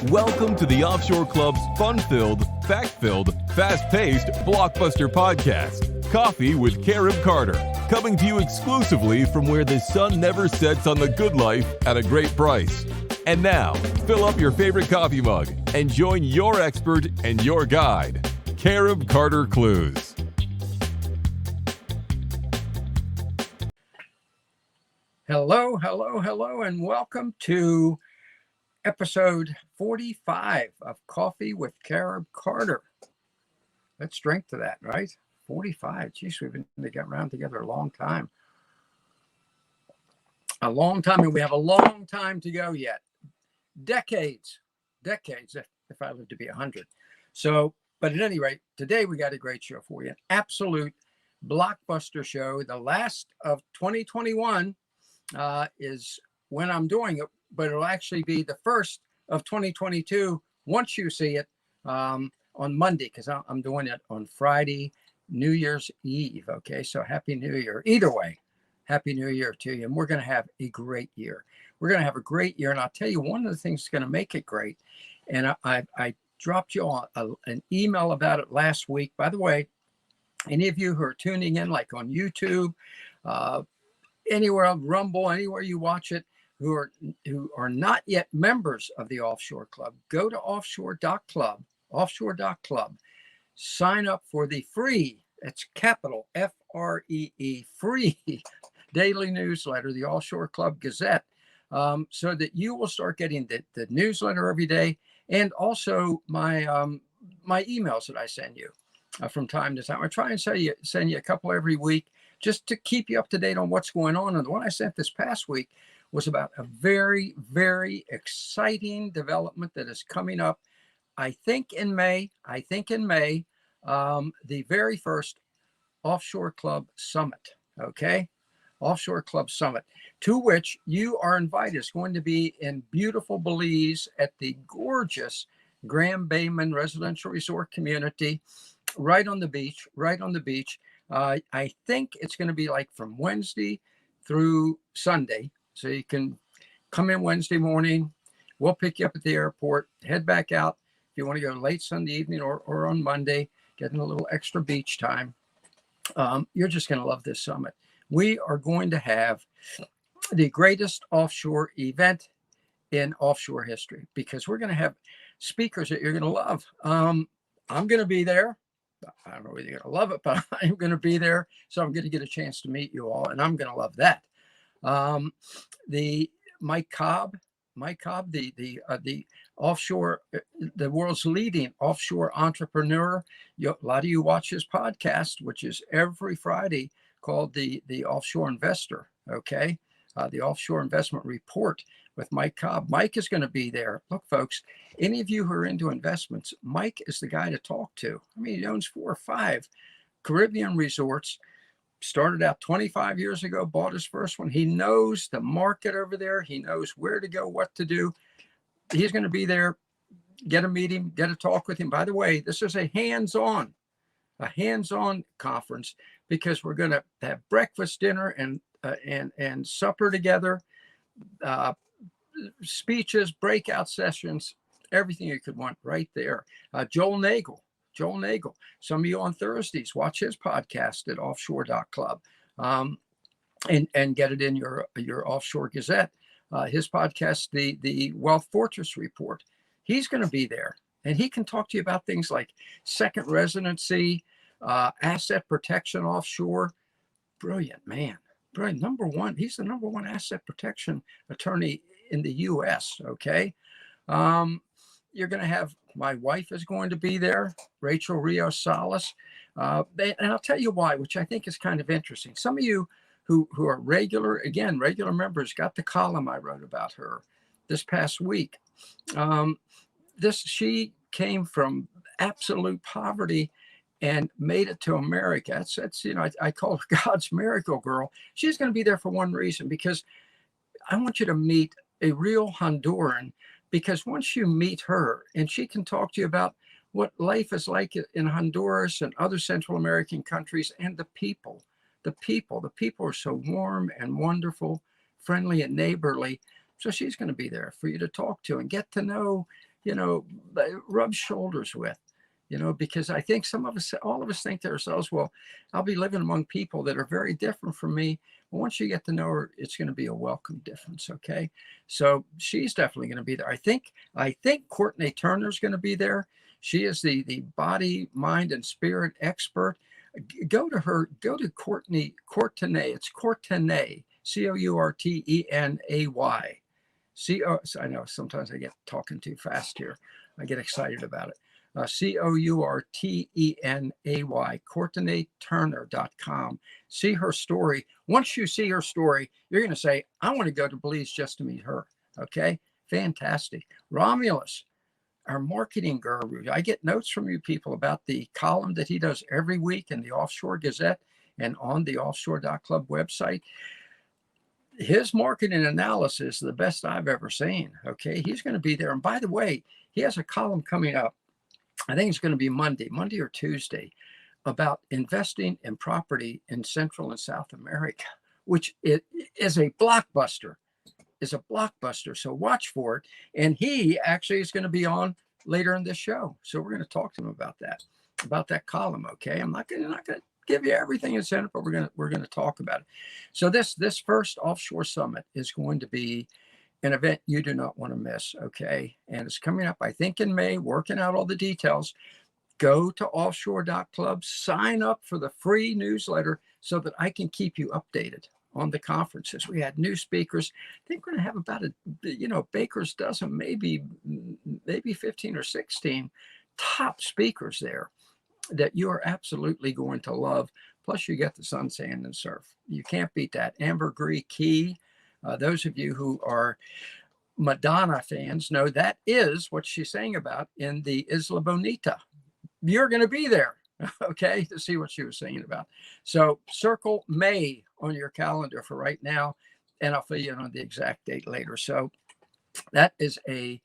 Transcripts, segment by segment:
Welcome to the Offshore Club's fun-filled, fact-filled, fast-paced blockbuster podcast, Coffee with Carib Carter, coming to you exclusively from where the sun never sets on the good life at a great price. And now, fill up your favorite coffee mug and join your expert and your guide, Carib Carter Clues. Hello, and welcome to episode 45 of Coffee with Carib Carter. Let's drink to that, right? 45. Geez, we've been around together a long time. And we have a long time to go yet. Decades, if I live to be 100. So, but at any rate, today we got a great show for you. An absolute blockbuster show. The last of 2021 is when I'm doing it, but it'll actually be the first of 2022 once you see it on Monday, because I'm doing it on Friday, New Year's Eve. Okay, so Happy New Year. Either way, Happy New Year to you. And we're going to have a great year. We're going to have a great year. And I'll tell you, one of the things that's going to make it great, and I dropped you an email about it last week. By the way, any of you who are tuning in, like on YouTube, anywhere on Rumble, anywhere you watch it, who are not yet members of the Offshore Club, go to offshore.club, sign up for the free, it's capital F-R-E-E, free daily newsletter, the Offshore Club Gazette, so that you will start getting the newsletter every day, and also my emails that I send you from time to time. I try and send you a couple every week just to keep you up to date on what's going on. And the one I sent this past week was about a very, very exciting development that is coming up, I think in May, the very first Offshore Club Summit, okay? Offshore Club Summit, to which you are invited. It's going to be in beautiful Belize at the gorgeous Grand Bayman Residential Resort Community, right on the beach. I think it's going to be like from Wednesday through Sunday. So you can come in Wednesday morning. We'll pick you up at the airport, head back out. If you want to go late Sunday evening or on Monday, getting a little extra beach time. You're just going to love this summit. We are going to have the greatest offshore event in offshore history, because we're going to have speakers that you're going to love. I'm going to be there. I don't know whether you're going to love it, but I'm going to be there. So I'm going to get a chance to meet you all, and I'm going to love that. The Mike Cobb, the offshore, the world's leading offshore entrepreneur. A lot of you watch his podcast, which is every Friday, called the Offshore Investor. Okay. The Offshore Investment Report with Mike Cobb. Mike is going to be there. Look, folks, any of you who are into investments, Mike is the guy to talk to. I mean, he owns 4 or 5 Caribbean resorts. Started out 25 years ago, bought his first one. He knows the market over there. He knows where to go, what to do. He's going to be there. Get a meeting, get a talk with him. By the way, this is a hands-on conference, because we're going to have breakfast, dinner, and supper together, speeches, breakout sessions, everything you could want right there. Joel Nagel. Some of you on Thursdays watch his podcast at offshore.club, and get it in your Offshore Gazette. His podcast, the Wealth Fortress Report. He's going to be there, and he can talk to you about things like second residency, asset protection offshore. Brilliant man. Brilliant. Number one. He's the number one asset protection attorney in the U.S. Okay. You're going to have, my wife is going to be there, Rachel Rios Salas. And I'll tell you why, which I think is kind of interesting. Some of you who are regular members got the column I wrote about her this past week. She came from absolute poverty and made it to America. That's I call her God's miracle girl. She's going to be there for one reason, because I want you to meet a real Honduran, because once you meet her and she can talk to you about what life is like in Honduras and other Central American countries, and the people are so warm and wonderful, friendly and neighborly. So she's going to be there for you to talk to and get to know rub shoulders with, because I think all of us think to ourselves, well, I'll be living among people that are very different from me. But once you get to know her, it's going to be a welcome difference. Okay. So she's definitely going to be there. I think Courtney Turner's going to be there. She is the body, mind, and spirit expert. Go to Courtney. It's Courtenay, Courtenay. I know sometimes I get talking too fast here. I get excited about it. Courtenay, CourtenayTurner.com. See her story. Once you see her story, you're going to say, I want to go to Belize just to meet her. Okay. Fantastic. Romulus, our marketing guru. I get notes from you people about the column that he does every week in the Offshore Gazette and on the offshore.club website. His marketing analysis is the best I've ever seen. Okay. He's going to be there. And by the way, he has a column coming up. I think it's going to be Monday or Tuesday, about investing in property in Central and South America, which is a blockbuster. So watch for it. And he actually is going to be on later in this show. So we're going to talk to him about that column. Okay. I'm not going to give you everything that's in it, but we're going to talk about it. So this first Offshore Summit is going to be an event you do not want to miss. Okay. And it's coming up, I think, in May, working out all the details. Go to offshore.club, sign up for the free newsletter so that I can keep you updated on the conferences. We had new speakers. I think we're going to have about baker's dozen, maybe 15 or 16 top speakers there that you are absolutely going to love. Plus you get the sun, sand, and surf. You can't beat that. Ambergris Key. Those of you who are Madonna fans know that is what she's saying about in the Isla Bonita. You're going to be there, okay, to see what she was singing about. So circle May on your calendar for right now, and I'll fill you in on the exact date later. So that is a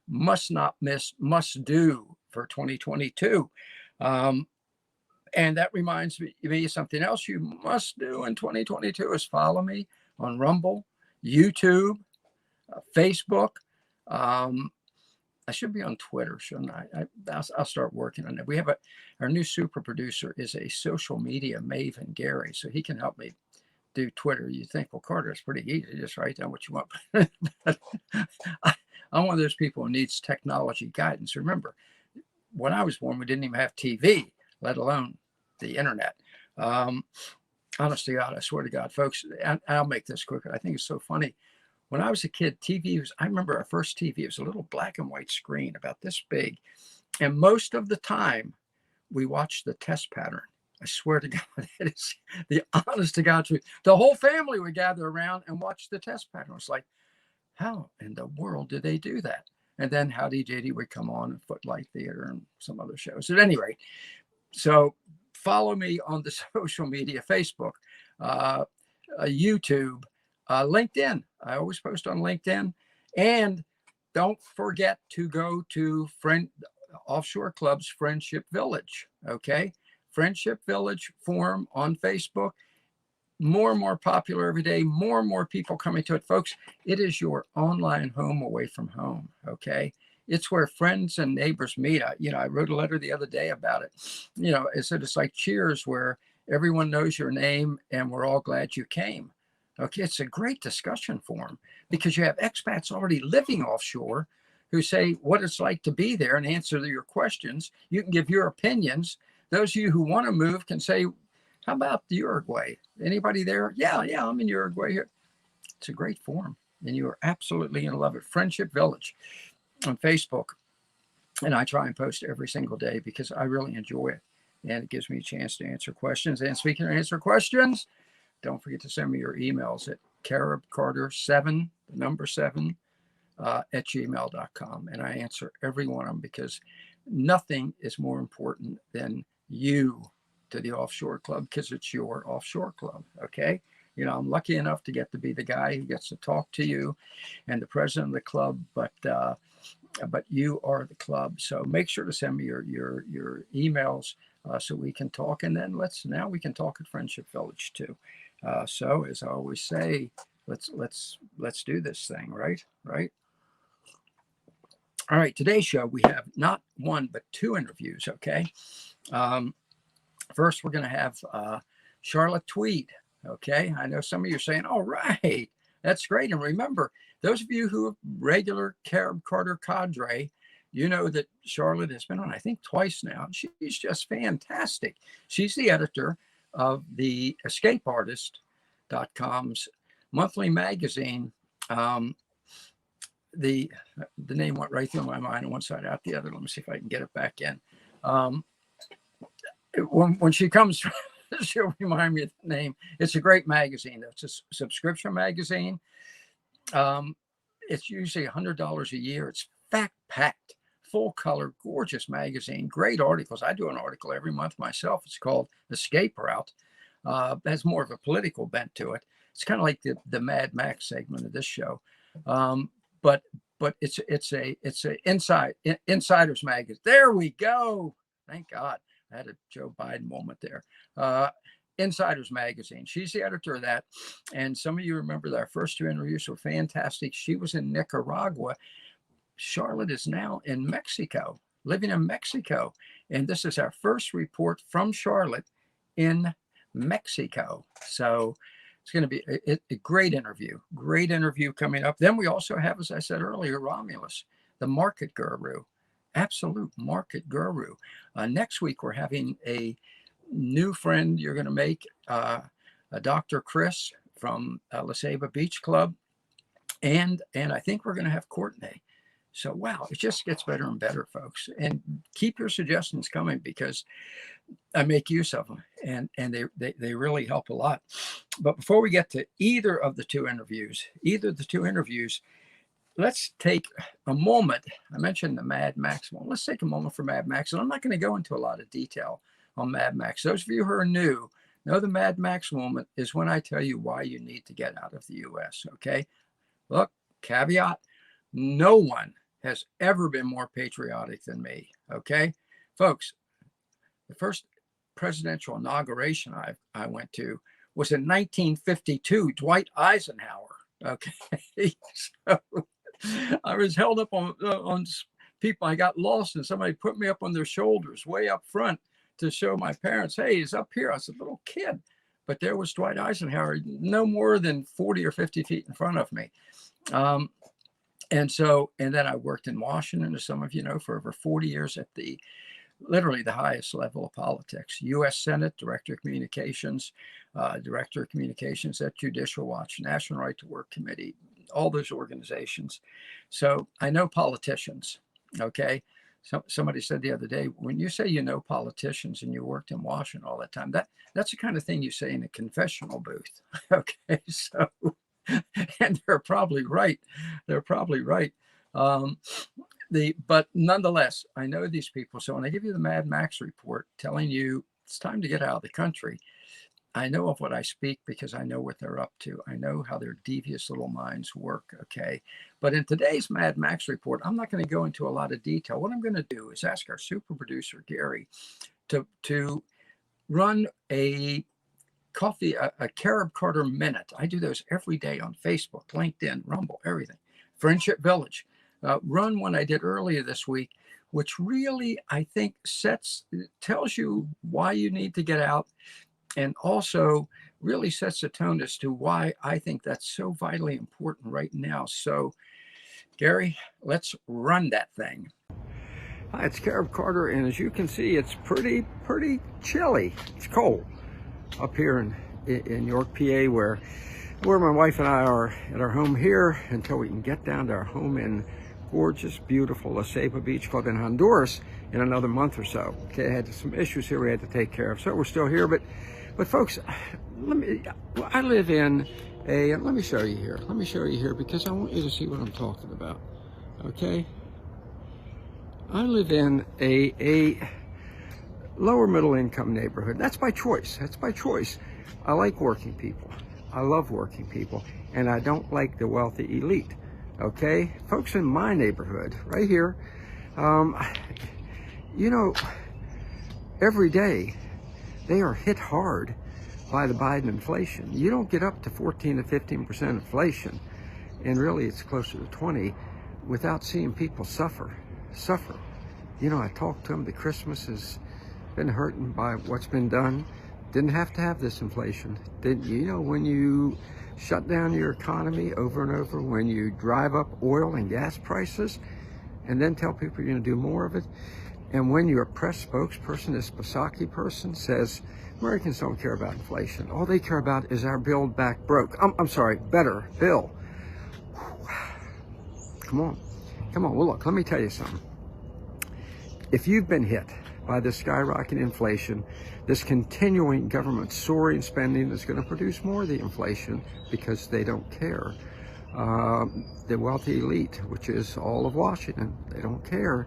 must not miss, must do for 2022. And that reminds me of something else you must do in 2022 is follow me on Rumble, YouTube, Facebook. I should be on Twitter, shouldn't I? I'll start working on it. We have our new super producer is a social media maven, Gary, so he can help me do Twitter. You think, well, Carter, it's pretty easy. Just write down what you want. I'm one of those people who needs technology guidance. Remember, when I was born, we didn't even have TV, let alone the internet. Honest to God, I swear to God, folks, and I'll make this quicker. I think it's so funny. When I was a kid, I remember our first TV, it was a little black and white screen about this big. And most of the time, we watched the test pattern. I swear to God, it is the honest to God truth. The whole family would gather around and watch the test pattern. It's like, how in the world did they do that? And then Howdy Doody would come on, and Footlight Theater and some other shows. At any rate, so follow me on the social media, Facebook, YouTube, LinkedIn. I always post on LinkedIn. And don't forget to go to Offshore Club's Friendship Village. Okay. Friendship Village forum on Facebook. More and more popular every day. More and more people coming to it. Folks, it is your online home away from home. Okay. It's where friends and neighbors meet. I wrote a letter the other day about it. It said it's like Cheers, where everyone knows your name and we're all glad you came. Okay, it's a great discussion forum because you have expats already living offshore who say what it's like to be there and answer your questions. You can give your opinions. Those of you who want to move can say, how about Uruguay? Anybody there? Yeah, I'm in Uruguay here. It's a great forum, and you are absolutely going to love it. Friendship Village on Facebook. And I try and post every single day because I really enjoy it. And it gives me a chance to answer questions. And speaking of answer questions, don't forget to send me your emails at caribcarter7, the number 7, at gmail.com. And I answer every one of them because nothing is more important than you to the Offshore Club because it's your Offshore Club. Okay. I'm lucky enough to get to be the guy who gets to talk to you and the president of the club, but you are the club. So make sure to send me your emails so we can talk. And then now we can talk at Friendship Village too. So as I always say, let's do this thing, right? All right, today's show, we have not one, but two interviews, okay? First, we're going to have Charlotte Tweed, okay? I know some of you are saying, all right, that's great. And remember, those of you who are regular Carib Carter cadre, you know that Charlotte has been on, I think, twice now. She's just fantastic. She's the editor of the escapeartist.com's monthly magazine. The name went right through my mind on one side, out the other. Let me see if I can get it back in. When she comes, she'll remind me of the name. It's a great magazine. It's a subscription magazine. It's usually $100 a year. It's fact-packed, full-color, gorgeous magazine. Great articles. I do an article every month myself. It's called Escape Route. It has more of a political bent to it. It's kind of like the Mad Max segment of this show. But it's a insider's magazine. There we go. Thank God. I had a Joe Biden moment there. Insider's magazine. She's the editor of that. And some of you remember that our first two interviews were fantastic. She was in Nicaragua. Charlotte is now in Mexico, living in Mexico. And this is our first report from Charlotte in Mexico. So it's going to be a great interview coming up. Then we also have, as I said earlier, Romulus, the market guru, absolute market guru. Next week, we're having a new friend you're going to make, Dr. Chris from La Ceiba Beach Club. And I think we're going to have Courtney. So, wow, it just gets better and better, folks. And keep your suggestions coming because I make use of them and they really help a lot. But before we get to either of the two interviews, let's take a moment. I mentioned the Mad Max one. Let's take a moment for Mad Max. And I'm not going to go into a lot of detail on Mad Max. Those of you who are new know the Mad Max moment is when I tell you why you need to get out of the U.S., okay? Look, caveat, no one has ever been more patriotic than me, okay? Folks, the first presidential inauguration I went to was in 1952, Dwight Eisenhower, okay? So I was held up on people. I got lost and somebody put me up on their shoulders way up front to show my parents, hey, he's up here. I was a little kid, but there was Dwight Eisenhower, no more than 40 or 50 feet in front of me. And then I worked in Washington, as some of you know, for over 40 years at literally the highest level of politics. U.S. Senate, Director of Communications at Judicial Watch, National Right to Work Committee, all those organizations. So I know politicians, okay? Somebody said the other day, when you say you know politicians and you worked in Washington all that time, that's the kind of thing you say in a confessional booth, okay? So, and they're probably right. But nonetheless, I know these people. So when I give you the Mad Max report telling you it's time to get out of the country, I know of what I speak because I know what they're up to. I know how their devious little minds work, okay? But in today's Mad Max report, I'm not going to go into a lot of detail. What I'm going to do is ask our super producer, Gary, to run a Carib Carter Minute. I do those every day on Facebook, LinkedIn, Rumble, everything. Friendship Village. Run one I did earlier this week, which really, I think, tells you why you need to get out and also really sets the tone as to why I think that's so vitally important right now. So, Gary, let's run that thing. Hi, it's Carib Carter, and as you can see, it's pretty chilly. It's cold up here in York, PA, where my wife and I are at our home here until we can get down to our home in gorgeous, beautiful La Ceiba Beach Club in Honduras in another month or so. Okay, I had some issues here we had to take care of, so we're still here. But folks, I live in let me show you here because I want you to see what I'm talking about. Okay, I live in a lower middle income neighborhood. That's by choice. I like working people. I love working people, and I don't like the wealthy elite. Okay, folks in my neighborhood right here, you know, every day they are hit hard by the Biden inflation. You don't get up to 14 to 15% inflation, and really it's closer to 20 without seeing people suffer. You know, I talked to them. The Christmas has been hurting by what's been done. Didn't have to have this inflation. Didn't, you know, when you shut down your economy over and over, when you drive up oil and gas prices, and then tell people you're going to do more of it, and when your press spokesperson, this Psaki person, says Americans don't care about inflation. All they care about is our build back broke. I'm sorry, better bill. Come on. Well, look, let me tell you something. If you've been hit by this skyrocketing inflation, this continuing government soaring spending that's going to produce more of the inflation because they don't care. The wealthy elite, which is all of Washington, they don't care.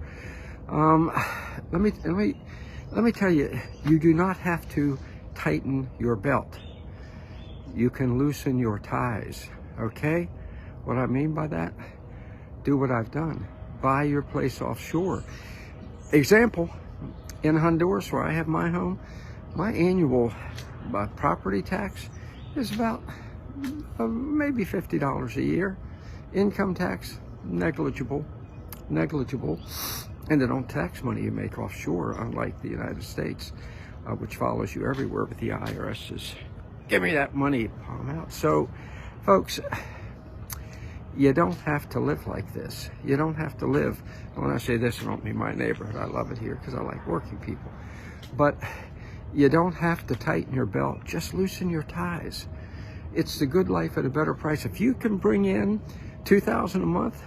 Let me tell you, you do not have to tighten your belt. You can loosen your ties, okay? What I mean by that? Do what I've done. Buy your place offshore. Example, in Honduras, where I have my home, my annual property tax is about maybe $50 a year. Income tax, negligible. And they don't tax money you make offshore, unlike the United States, which follows you everywhere, but the IRS is, give me that money, palm out. So, folks, you don't have to live like this. You don't have to live, when I say this, I don't mean my neighborhood. I love it here because I like working people. But you don't have to tighten your belt. Just loosen your ties. It's the good life at a better price. If you can bring in $2,000 a month,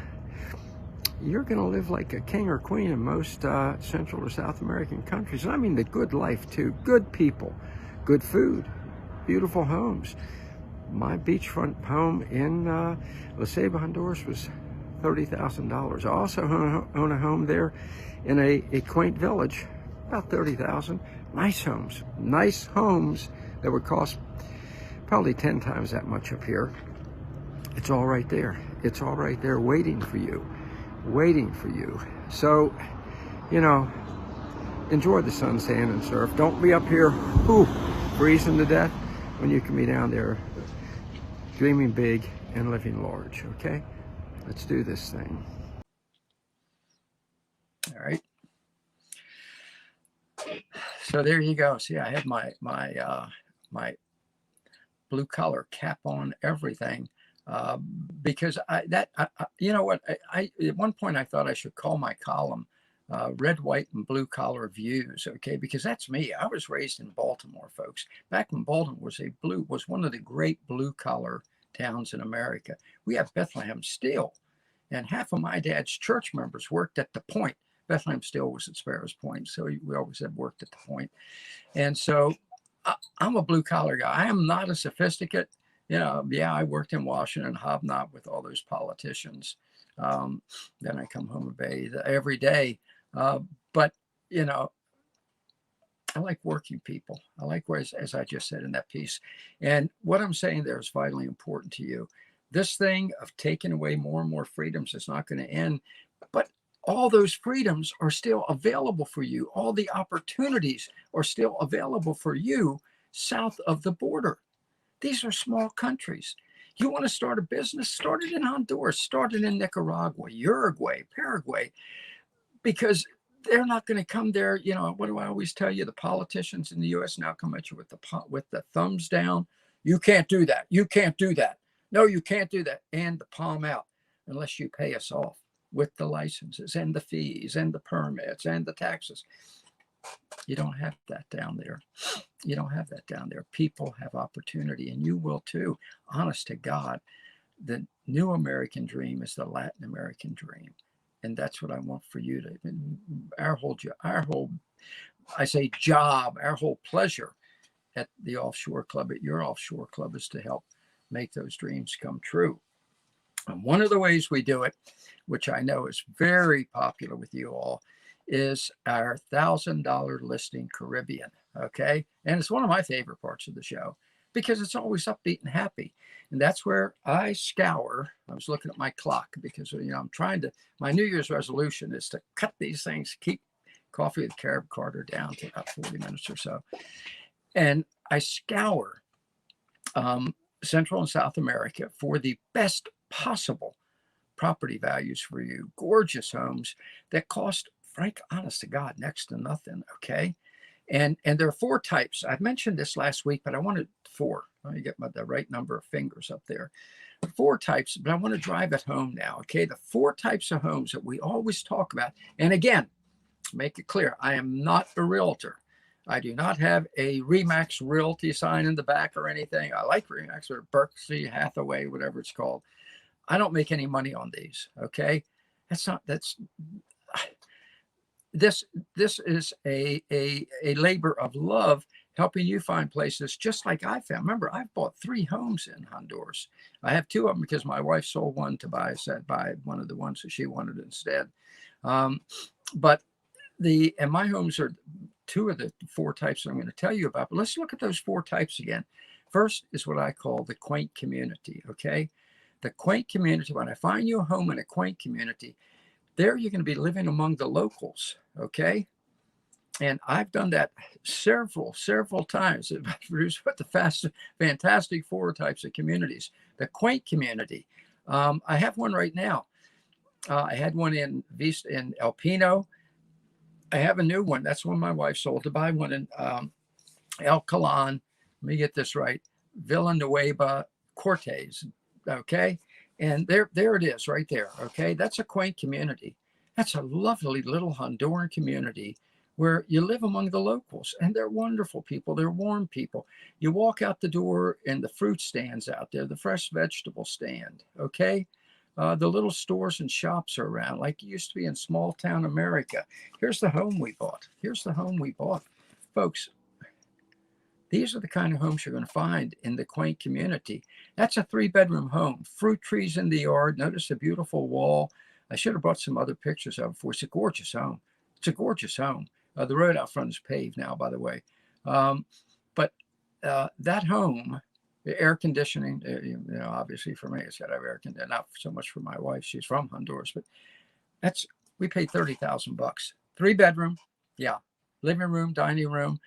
you're going to live like a king or queen in most Central or South American countries. And I mean the good life, too. Good people, good food, beautiful homes. My beachfront home in La Ceiba, Honduras was $30,000. I also own a home there in a quaint village, about $30,000. Nice homes that would cost probably 10 times that much up here. It's all right there. It's all right there waiting for you. So, you know, enjoy the sun, sand, and surf. Don't be up here freezing to death when you can be down there dreaming big and living large, okay? Let's do this thing. All right. So there you go. See, I had my blue collar cap on everything. Because you know what, I at one point I thought I should call my column Red, White, and Blue Collar Views, okay? Because that's me. I was raised in Baltimore, folks. Back when Baltimore was one of the great blue collar towns in America. We have Bethlehem Steel, and half of my dad's church members worked at the Point. Bethlehem Steel was at Sparrows Point, so we always have worked at the Point. And so I'm a blue collar guy. I am not a sophisticate. You know, yeah, I worked in Washington, hobnobbed with all those politicians. Then I come home and bathe every day. But, you know, I like working people. I like, as I just said in that piece. And what I'm saying there is vitally important to you. This thing of taking away more and more freedoms is not going to end. But all those freedoms are still available for you. All the opportunities are still available for you south of the border. These are small countries. You want to start a business? Start it in Honduras, start it in Nicaragua, Uruguay, Paraguay, because they're not going to come there. You know, what do I always tell you? The politicians in the U.S. now come at you with the thumbs down. You can't do that. You can't do that. No, you can't do that. And the palm out unless you pay us off with the licenses and the fees and the permits and the taxes. You don't have that down there. You don't have that down there. People have opportunity, and you will too. Honest to God, the new American dream is the Latin American dream. And that's what I want for you to, our whole, I say job, our whole pleasure at the Offshore Club, at your Offshore Club, is to help make those dreams come true. And one of the ways we do it, which I know is very popular with you all, is our $1,000 listing Caribbean, okay? And it's one of my favorite parts of the show because it's always upbeat and happy. And that's where I scour. I was looking at my clock because, you know, I'm trying to, my New Year's resolution is to cut these things, keep Coffee with Carib Carter down to about 40 minutes or so. And I scour Central and South America for the best possible property values for you, gorgeous homes that cost, frank, honest to God, next to nothing, okay? And there are 4 types. I mentioned this last week, but I wanted 4. Let me get the right number of fingers up there. 4 types, but I want to drive it home now, okay? The 4 types of homes that we always talk about. And again, make it clear, I am not a realtor. I do not have a Remax Realty sign in the back or anything. I like Remax or Berkshire Hathaway, whatever it's called. I don't make any money on these, okay? This is a labor of love, helping you find places just like I found. Remember, I've bought 3 homes in Honduras. I have 2 of them because my wife sold one to buy one of the ones that she wanted instead. But my homes are 2 of the 4 types that I'm going to tell you about. But let's look at those 4 types again. First is what I call the quaint community, okay? The quaint community, when I find you a home in a quaint community, there you're going to be living among the locals, okay? And I've done that several times. I've produced the fantastic 4 types of communities. The quaint community. I have one right now. I had one in El Pino. I have a new one. That's one my wife sold, to buy one in El Calan. Let me get this right. Villanueva Cortez, okay? And there it is right there, okay? That's a quaint community. That's a lovely little Honduran community where you live among the locals, and they're wonderful people. They're warm people. You walk out the door and the fruit stands out there, the fresh vegetable stand, okay? The little stores and shops are around like it used to be in small town America. Here's the home we bought. Here's the home we bought. Folks, these are the kind of homes you're going to find in the quaint community. That's a 3-bedroom home, fruit trees in the yard. Notice the beautiful wall. I should have brought some other pictures of it for. It's a gorgeous home. It's a gorgeous home. The road out front is paved now, by the way. But that home, the air conditioning, obviously for me, it's got to have air conditioning. Not so much for my wife. She's from Honduras, but we paid $30,000. 3-bedroom, yeah. Living room, dining room,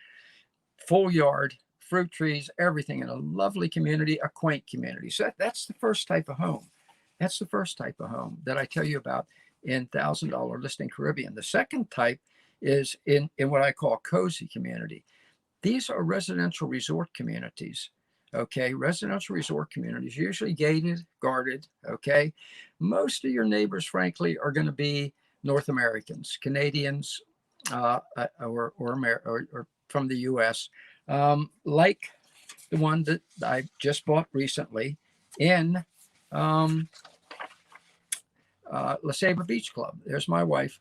full yard, fruit trees, everything in a lovely community, a quaint community. So that's the first type of home. That's the first type of home that I tell you about in $1,000 Listing Caribbean. The second type is in what I call cozy community. These are residential resort communities, okay? Residential resort communities, usually gated, guarded, okay? Most of your neighbors, frankly, are going to be North Americans, Canadians, or from the U.S., like the one that I just bought recently in La Ceiba Beach Club. There's my wife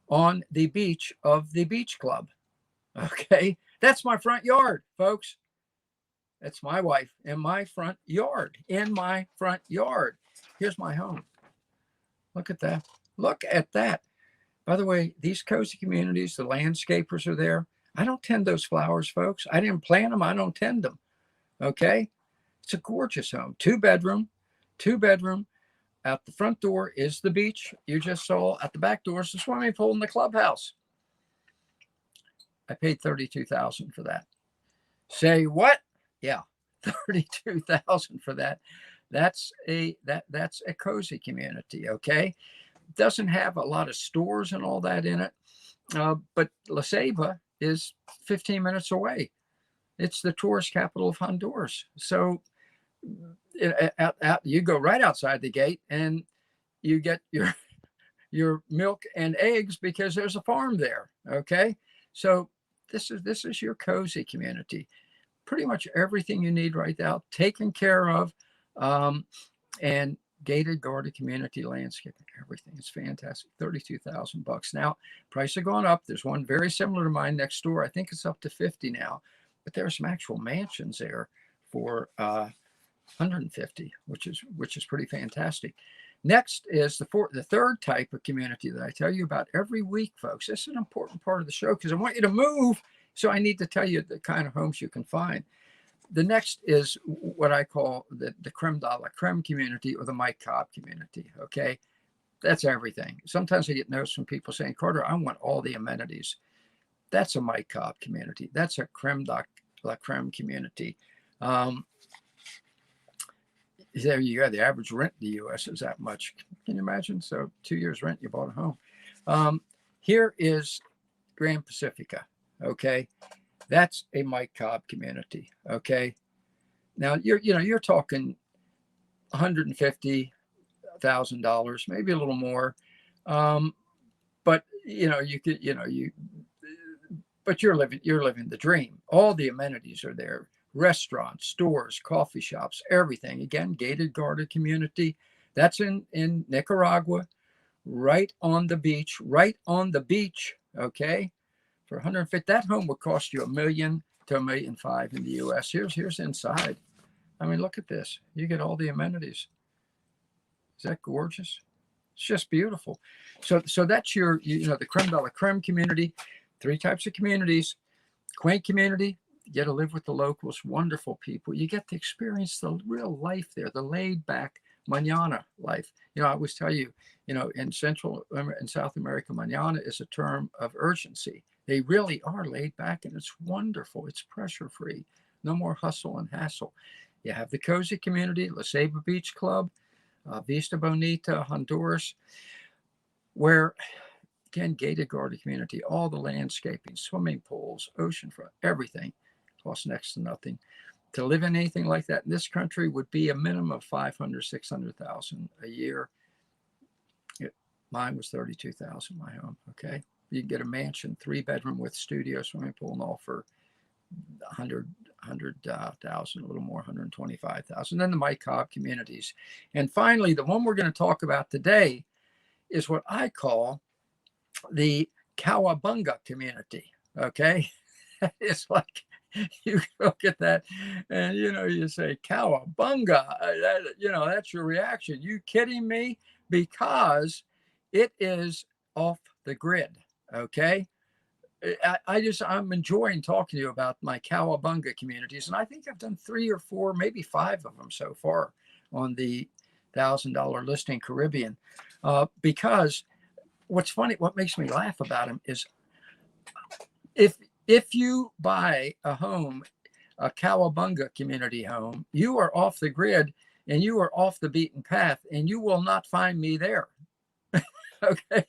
on the beach of the beach club. Okay, that's my front yard, folks. That's my wife in my front yard. In my front yard. Here's my home. Look at that. Look at that. By the way, these cozy communities, the landscapers are there. I don't tend those flowers, folks. I didn't plant them. I don't tend them. Okay, it's a gorgeous home. 2-bedroom. Out the front door is the beach you just saw. At the back door is the swimming pool and the clubhouse. I paid $32,000 for that. Say what? Yeah, $32,000 for that. That's a cozy community. Okay, doesn't have a lot of stores and all that in it, but La Ceiba is 15 minutes away. It's the tourist capital of Honduras. So you go right outside the gate and you get your milk and eggs because there's a farm there. Okay, so this is your cozy community. Pretty much everything you need right now, taken care of, and gated, guarded community landscaping. Everything is fantastic. $32,000. Now, prices have gone up. There's one very similar to mine next door. I think it's up to 50 now, but there are some actual mansions there for 150, which is pretty fantastic. Next is the third type of community that I tell you about every week, folks. This is an important part of the show because I want you to move. So I need to tell you the kind of homes you can find. The next is what I call the creme de la creme community, or the Mike Cobb community. Okay, that's everything. Sometimes I get notes from people saying, Carter, I want all the amenities. That's a Mike Cobb community. That's a creme de la creme community. there you go. The average rent in the U.S. is that much. Can you imagine? So 2 years rent, you bought a home. Here is Grand Pacifica. Okay. That's a Mike Cobb community. Okay. Now you're talking $150,000, maybe a little more. But but you're living the dream. All the amenities are there. Restaurants, stores, coffee shops, everything. Again, gated guarded community. That's in Nicaragua, right on the beach, okay? For 150, that home would cost you $1 million to $1.5 million in the US. Here's inside. I mean, look at this. You get all the amenities. Is that gorgeous? It's just beautiful. So that's your, the creme de la creme community. 3 types of communities. Quaint Community, you get to live with the locals, wonderful people. You get to experience the real life there, the laid back mañana life. I always tell you, in Central and South America, mañana is a term of urgency. They really are laid back, and it's wonderful. It's pressure free. No more hustle and hassle. You have the cozy community, La Ceiba Beach Club, Vista Bonita, Honduras, where, again, gated guarded community, all the landscaping, swimming pools, oceanfront, everything costs next to nothing. To live in anything like that in this country would be a minimum of $500,000-$600,000 a year. Mine was $32,000, my home. Okay. You can get a mansion, 3-bedroom with studio, swimming pool, and all for $100,000, a little more, $125,000. Then the Mike Cobb communities. And finally, the one we're going to talk about today is what I call the Cowabunga community. Okay. It's like you look at that and, you say, Cowabunga, that's your reaction. You kidding me? Because it is off the grid. Okay. I'm enjoying talking to you about my Cowabunga communities. And I think I've done 3 or 4, maybe 5 of them so far on the $1,000 listing Caribbean. Because what's funny, what makes me laugh about them is if you buy a home, a Cowabunga community home, you are off the grid and you are off the beaten path, and you will not find me there. Okay.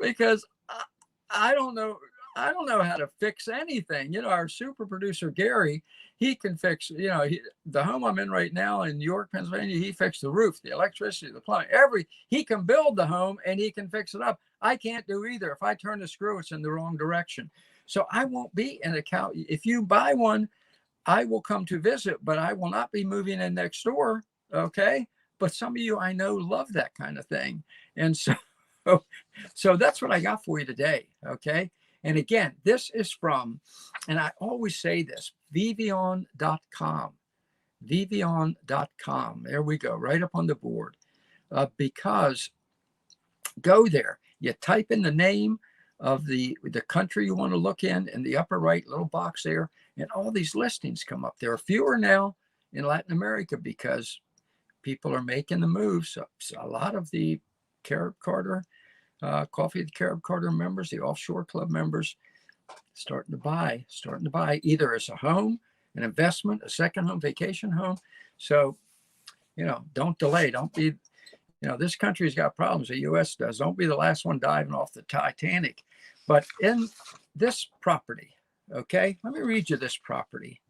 because I don't know how to fix anything. Our super producer, Gary, he can fix, the home I'm in right now in York, Pennsylvania, he fixed the roof, the electricity, the plumbing, he can build the home and he can fix it up. I can't do either. If I turn the screw, it's in the wrong direction. So I won't be in a cow. If you buy one, I will come to visit, but I will not be moving in next door. Okay. But some of you I know love that kind of thing. And so that's what I got for you today. Okay. And again, this is from, and I always say this, Vivian.com. Vivian.com. There we go, right up on the board. Because go there. You type in the name of the country you want to look in the upper right little box there, and all these listings come up. There are fewer now in Latin America because people are making the move. So a lot of the Carib Carter, Coffee of the Carib Carter members, the Offshore Club members, starting to buy either as a home, an investment, a second home, vacation home. So, don't delay. Don't be, this country's got problems. The U.S. does. Don't be the last one diving off the Titanic. But in this property, okay, let me read you this property.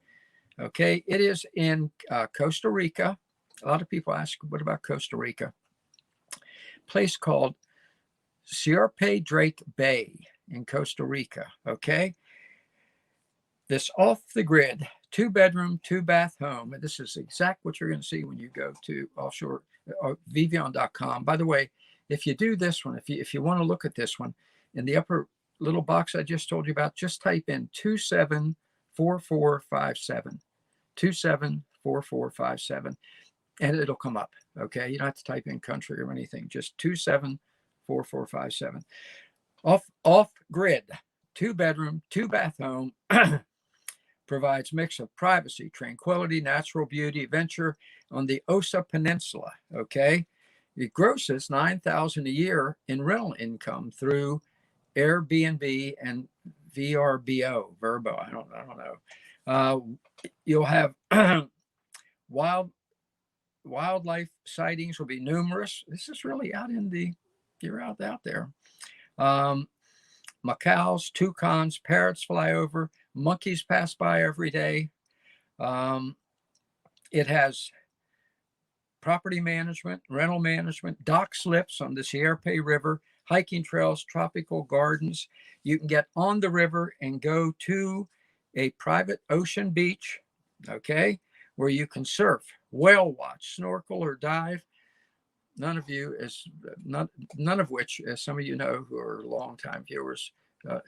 Okay, it is in Costa Rica. A lot of people ask, what about Costa Rica? Place called Sierpe Drake Bay in Costa Rica. Okay. This off the grid, 2-bedroom, 2-bath home. And this is exactly what you're going to see when you go to offshore or Vivian.com. By the way, if you do this one, if you want to look at this one, in the upper little box I just told you about, just type in 274457. 274457. And it'll come up. Okay. You don't have to type in country or anything. Just 274457. Off grid, 2-bedroom, 2-bath home. Provides mix of privacy, tranquility, natural beauty, venture on the Osa Peninsula. Okay. It grosses $9,000 a year in rental income through Airbnb and VRBO. I don't know. You'll have wildlife sightings will be numerous. This is really you're out there. Macaws, toucans, parrots fly over, monkeys pass by every day. It has property management, rental management, dock slips on the Sierpe River, hiking trails, tropical gardens. You can get on the river and go to a private ocean beach, okay, where you can surf, whale watch, snorkel, or dive. None of which, as some of you know who are longtime viewers,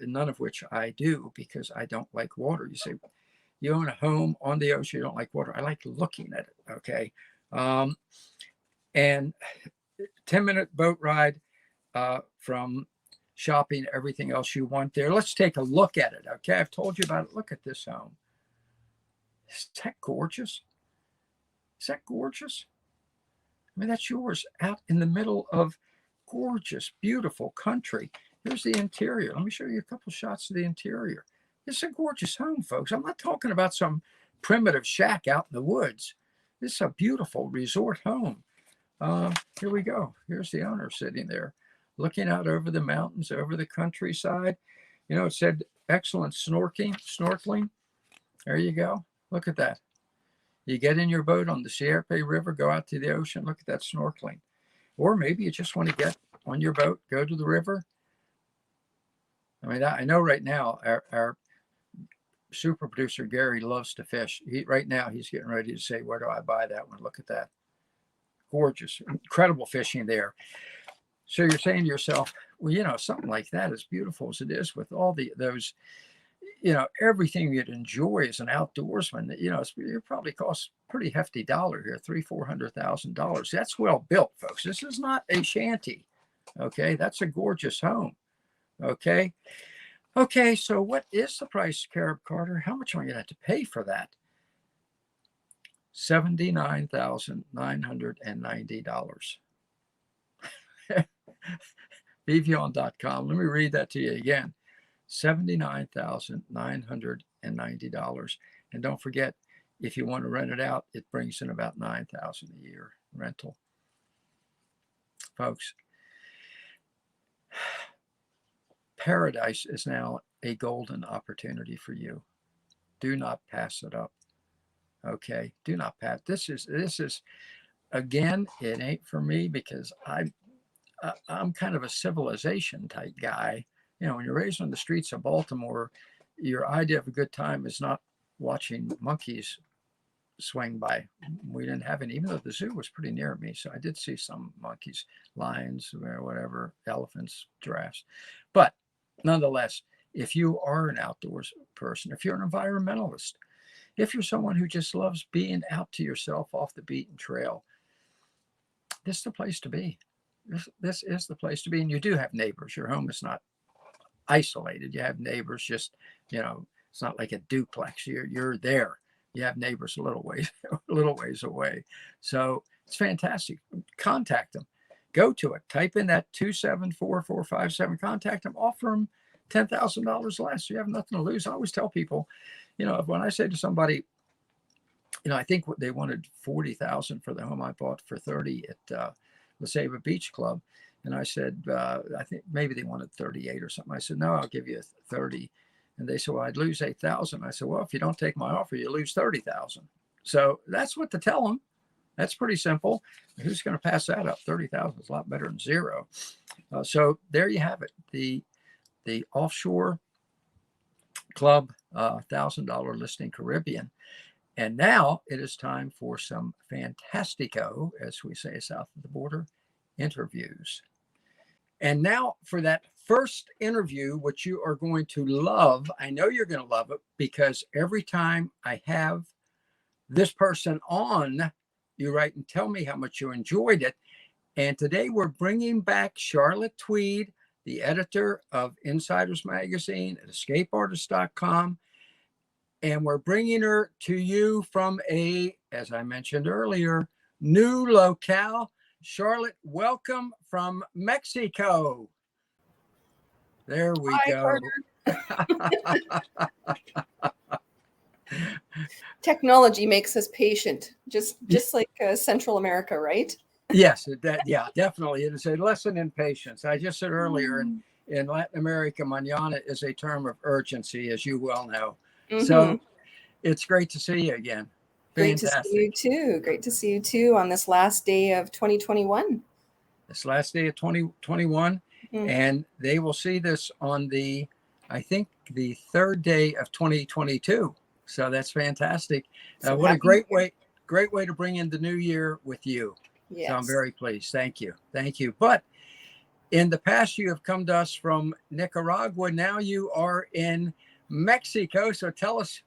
none of which I do because I don't like water. You say, you own a home on the ocean, you don't like water. I like looking at it, okay? And 10-minute boat ride from shopping, everything else you want there. Let's take a look at it, okay? I've told you about it. Look at this home. Is that gorgeous? Is that gorgeous? I mean, that's yours out in the middle of gorgeous, beautiful country. Here's the interior. Let me show you a couple shots of the interior. It's a gorgeous home, folks. I'm not talking about some primitive shack out in the woods. This is a beautiful resort home. Here we go. Here's the owner sitting there, looking out over the mountains, over the countryside. You know, it said excellent snorkeling. There you go. Look at that. You get in your boat on the Sierpe River, go out to the ocean, look at that snorkeling. Or maybe you just want to get on your boat, go to the river. I mean, I know right now our super producer Gary loves to fish. Right now he's getting ready to say, where do I buy that one? Look at that. Gorgeous, incredible fishing there. So you're saying to yourself, well, you know, something like that, as beautiful as it is, with all those, you know, everything you'd enjoy as an outdoorsman, you know, it probably costs pretty hefty dollar here, $300,000. That's well built, folks. This is not a shanty. Okay, that's a gorgeous home. Okay. Okay, so what is the price, Carib Carter? How much am I going to have to pay for that? $79,990. Vivian.com. Let me read that to you again. $79,990. And don't forget, if you want to rent it out, it brings in about $9,000 a year rental. Folks, paradise is now a golden opportunity for you. Do not pass it up. Okay, do not pass. This is again, it ain't for me because I'm kind of a civilization type guy. You know, when you're raised on the streets of Baltimore, your idea of a good time is not watching monkeys swing by. We didn't have any, even though the zoo was pretty near me. So I did see some monkeys, lions, or whatever, elephants, giraffes. But nonetheless, if you are an outdoors person, if you're an environmentalist, if you're someone who just loves being out to yourself off the beaten trail, this is the place to be. This is the place to be. And you do have neighbors. Your home is not isolated. You have neighbors, just, you know, it's not like a duplex. You're there. You have neighbors a little ways away. So it's fantastic. Contact them. Go to it. Type in that 274-457. Contact them. Offer them $10,000 less. You have nothing to lose. I always tell people, you know, when I say to somebody, you know, I think they wanted $40,000 for the home I bought for $30 at La Ceiba Beach Club. And I said, I think maybe they wanted 38 or something. I said, no, I'll give you 30. And they said, well, I'd lose 8,000. I said, well, if you don't take my offer, you lose 30,000. So that's what to tell them. That's pretty simple. Who's going to pass that up? 30,000 is a lot better than zero. So there you have it. The Offshore Club $1,000 listing Caribbean. And now it is time for some fantastico, as we say south of the border, interviews. And now for that first interview, which you are going to love. I know you're going to love it because every time I have this person on, you write and tell me how much you enjoyed it. And today we're bringing back Charlotte Tweed, the editor of Insiders Magazine at escapeartist.com. And we're bringing her to you from as I mentioned earlier, new locale. Charlotte, welcome from Mexico. There we go. Technology makes us patient, just like Central America, right? Yes, yeah, definitely. It is a lesson in patience. I just said earlier, in Latin America, mañana is a term of urgency, as you well know. So it's great to see you again. Great to see you too. Great to see you too on this last day of 2021. This last day of 2021. And they will see this on I think the third day of 2022. So that's fantastic. So What a great way to bring in the new year with you. Yes. So I'm very pleased. Thank you. But in the past, you have come to us from Nicaragua. Now you are in Mexico. So tell us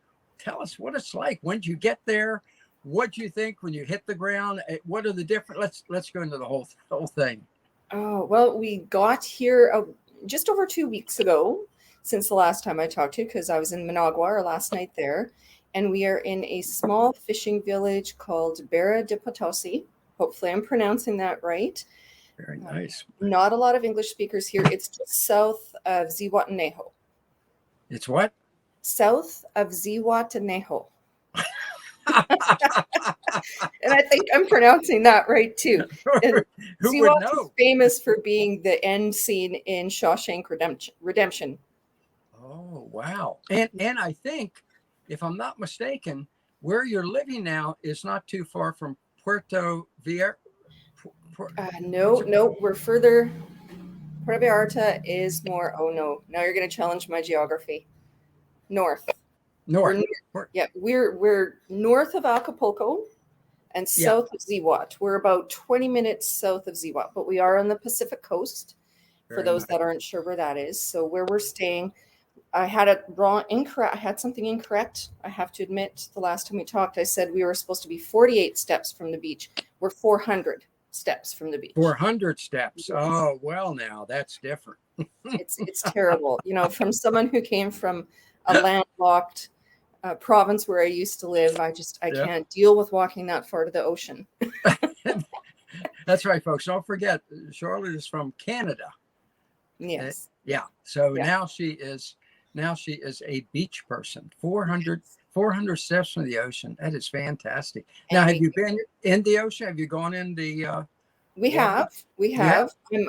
what it's like. When did you get there? What do you think when you hit the ground? What are the different? Let's go into the whole thing. Oh, well, we got here just over 2 weeks ago since the last time I talked to you, because I was in Managua our last night there. And we are in a small fishing village called Barra de Potosi. Hopefully I'm pronouncing that right. Very nice. Not a lot of English speakers here. It's just south of Zihuatanejo. It's what? South of Zihuatanejo. And I think I'm pronouncing that right too. Who would know? Is famous for being the end scene in Shawshank Redemption. Oh, wow. And I think, if I'm not mistaken, where you're living now is not too far from Puerto Vallarta. No, we're further. Puerto Vallarta is more. Oh no! Now you're going to challenge my geography. North. We're north of Acapulco and south of Zihuat. We're about 20 minutes south of Zihuat, but we are on the Pacific coast. For those that aren't sure where that is, so where we're staying, I had I had something incorrect. I have to admit, the last time we talked, I said we were supposed to be 48 steps from the beach. We're 400 steps from the beach. 400 steps. Oh, well, now that's different. It's terrible. From someone who came from a landlocked province where I used to live, I can't deal with walking that far to the ocean. That's right, folks. Don't forget, Charlotte is from Canada. Yes. So now she is a beach person. 400 steps from the ocean. That is fantastic. Now, have you been in the ocean? Have you gone in the? We have.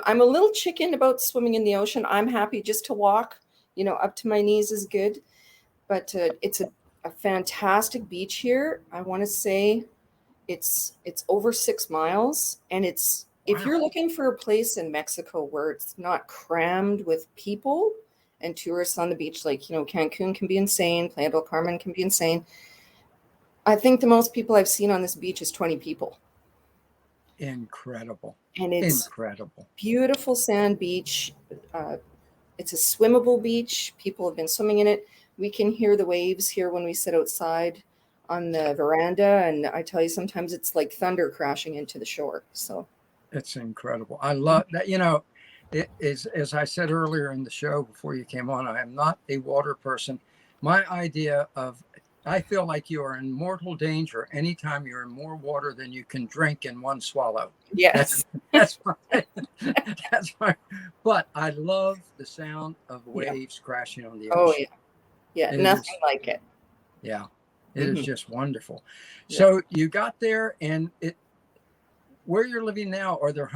I'm a little chicken about swimming in the ocean. I'm happy just to walk. Up to my knees is good. But it's a fantastic beach here. I want to say it's over 6 miles, and it's. Wow. If you're looking for a place in Mexico where it's not crammed with people and tourists on the beach, like, Cancun can be insane, Playa del Carmen can be insane. I think the most people I've seen on this beach is 20 people. Incredible. And it's incredible. Beautiful sand beach. It's a swimmable beach. People have been swimming in it. We can hear the waves here when we sit outside on the veranda. And I tell you, sometimes it's like thunder crashing into the shore. So. It's incredible. I love that. It is, as I said earlier in the show before you came on, I am not a water person. My idea I feel like you are in mortal danger anytime you're in more water than you can drink in one swallow. Yes. That's my, but I love the sound of waves crashing on the ocean. Oh, yeah. Yeah, nothing like it. Yeah, it is just wonderful. So you got there, and where you're living now, are there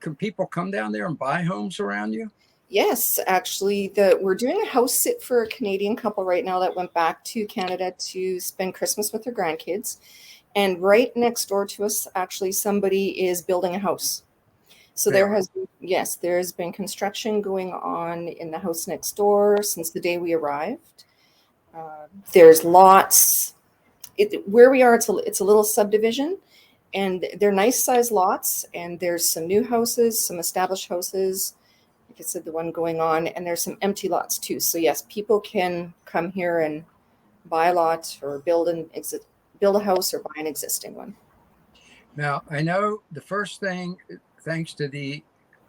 can people come down there and buy homes around you? Yes, actually, we're doing a house sit for a Canadian couple right now that went back to Canada to spend Christmas with their grandkids. And right next door to us, actually, somebody is building a house. So there has been construction going on in the house next door since the day we arrived. There's lots. Where we are, it's a little subdivision. And they're nice sized lots, and there's some new houses, some established houses, like I said, the one going on, and there's some empty lots too. So yes, people can come here and buy a lot or build a house or buy an existing one. Now, I know the first thing, thanks to the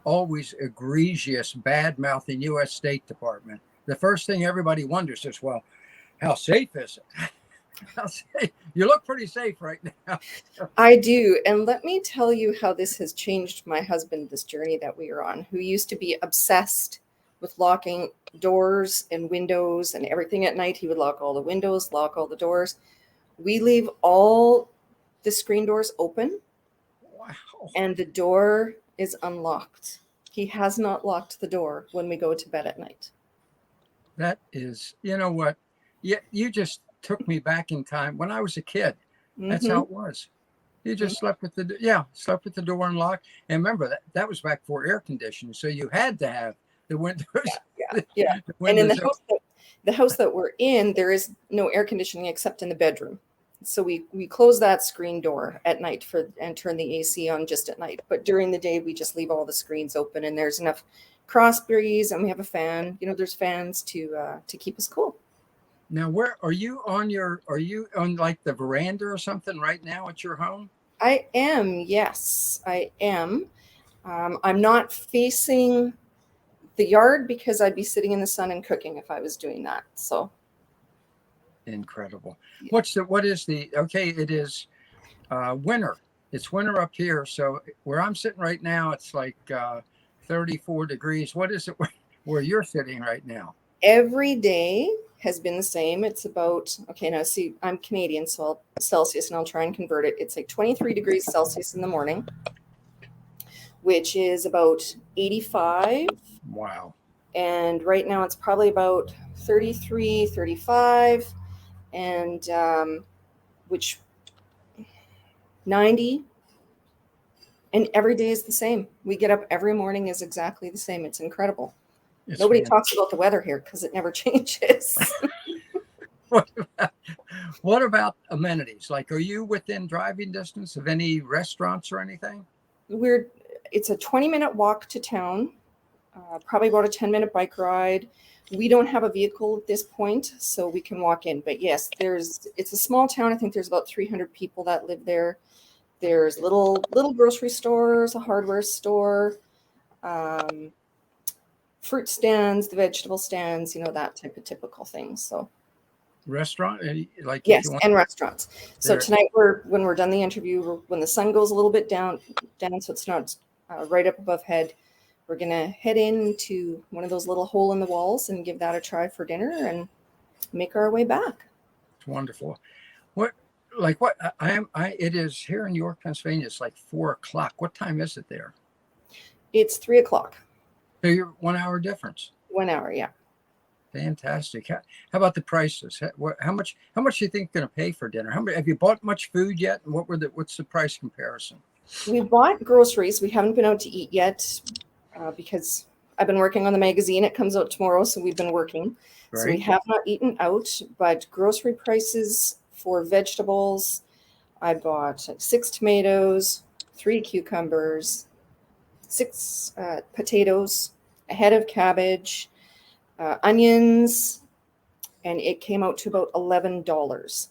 always egregious bad-mouthing U.S. State Department, the first thing everybody wonders is, well, how safe is it? You look pretty safe right now. I do. And let me tell you how this has changed my husband, this journey that we are on, who used to be obsessed with locking doors and windows and everything at night. He would lock all the windows, lock all the doors. We leave all the screen doors open. Wow. And the door is unlocked. He has not locked the door when we go to bed at night. That is, you know what? Yeah, you just took me back in time when I was a kid. That's how it was. You just slept with the door unlocked. And remember that was back before air conditioning, so you had to have the windows. Yeah. The And in windows the house that we're in, there is no air conditioning except in the bedroom. So we close that screen door at night and turn the AC on just at night. But during the day, we just leave all the screens open, and there's enough cross breeze, and we have a fan. You know, there's fans to keep us cool. Now, where are you on are you on like the veranda or something right now at your home? I am. Yes, I am. I'm not facing the yard because I'd be sitting in the sun and cooking if I was doing that. So. Incredible. Yeah. It is winter. It's winter up here. So where I'm sitting right now, it's like 34 degrees. What is it where you're sitting right now? Every day has been the same. It's about, now see, I'm Canadian, so I'll Celsius and I'll try and convert it. It's like 23 degrees Celsius in the morning, which is about 85. Wow. And right now it's probably about 33, 35. And which 90, and every day is the same. We get up every morning is exactly the same. It's incredible. Nobody talks about the weather here because it never changes. What about amenities? Like, are you within driving distance of any restaurants or anything? It's a 20-minute walk to town, probably about a 10-minute bike ride. We don't have a vehicle at this point, so we can walk in. But yes, it's a small town. I think there's about 300 people that live there. There's little grocery stores, a hardware store, fruit stands, the vegetable stands, that type of typical thing. So restaurant, like yes, and restaurants. So tonight when we're done the interview, when the sun goes a little bit down, so it's not right up above head. We're going to head into one of those little hole in the walls and give that a try for dinner and make our way back. It's wonderful. It is here in York, Pennsylvania. It's like 4:00. What time is it there? It's 3:00. So you're 1 hour difference. 1 hour. Yeah. Fantastic. How about the prices? How much do you think you're going to pay for dinner? Have you bought much food yet? And what's the price comparison? We bought groceries. We haven't been out to eat yet. Because I've been working on the magazine. It comes out tomorrow, so we've been working. Right. So we have not eaten out, but grocery prices for vegetables, I bought 6 tomatoes, 3 cucumbers, 6 potatoes, a head of cabbage, onions, and it came out to about $11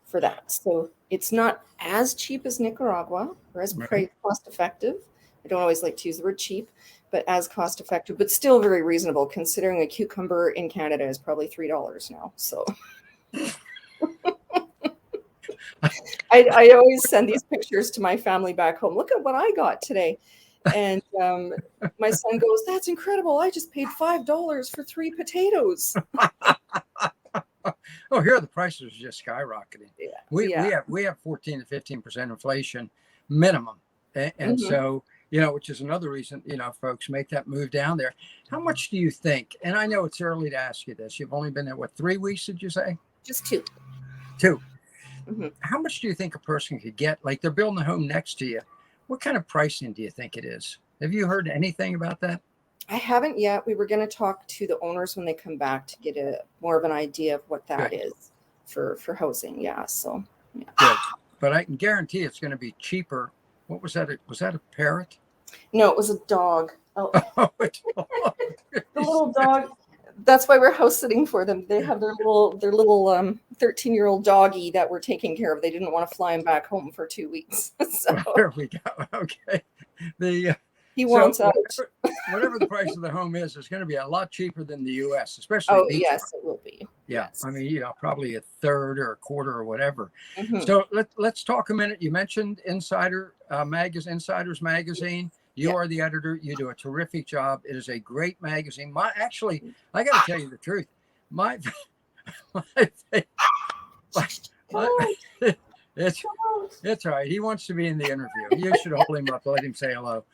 for that. So it's not as cheap as Nicaragua or as cost effective. I don't always like to use the word cheap, but as cost effective, but still very reasonable considering a cucumber in Canada is probably $3 now. So I always send these pictures to my family back home. Look at what I got today. And my son goes, "That's incredible. I just paid $5 for 3 potatoes." Oh, here the prices are just skyrocketing. Yeah. We have 14 to 15% inflation minimum. And so, which is another reason, folks make that move down there. How much do you think? And I know it's early to ask you this. You've only been there, 3 weeks, did you say? Just 2. 2. Mm-hmm. How much do you think a person could get? Like they're building a home next to you. What kind of pricing do you think it is? Have you heard anything about that? I haven't yet. We were going to talk to the owners when they come back to get more of an idea of what that is for housing. Yeah. So, yeah. Good. But I can guarantee it's going to be cheaper. What was that? Was that a parrot? No, it was a dog. Oh, a dog. The little dog. That's why we're house sitting for them. They have their little 13-year-old doggy that we're taking care of. They didn't want to fly him back home for 2 weeks. So there we go. Okay. He wants out. Whatever the price of the home is, it's going to be a lot cheaper than the U.S., especially. Oh, yes, it will be. Yeah. Yes. I mean, probably a third or a quarter or whatever. Mm-hmm. So let's talk a minute. You mentioned Insiders Magazine. You are the editor. You do a terrific job. It is a great magazine. Actually, I got to tell you the truth. My, my, my it's all right. He wants to be in the interview. You should hold him up. Let him say hello.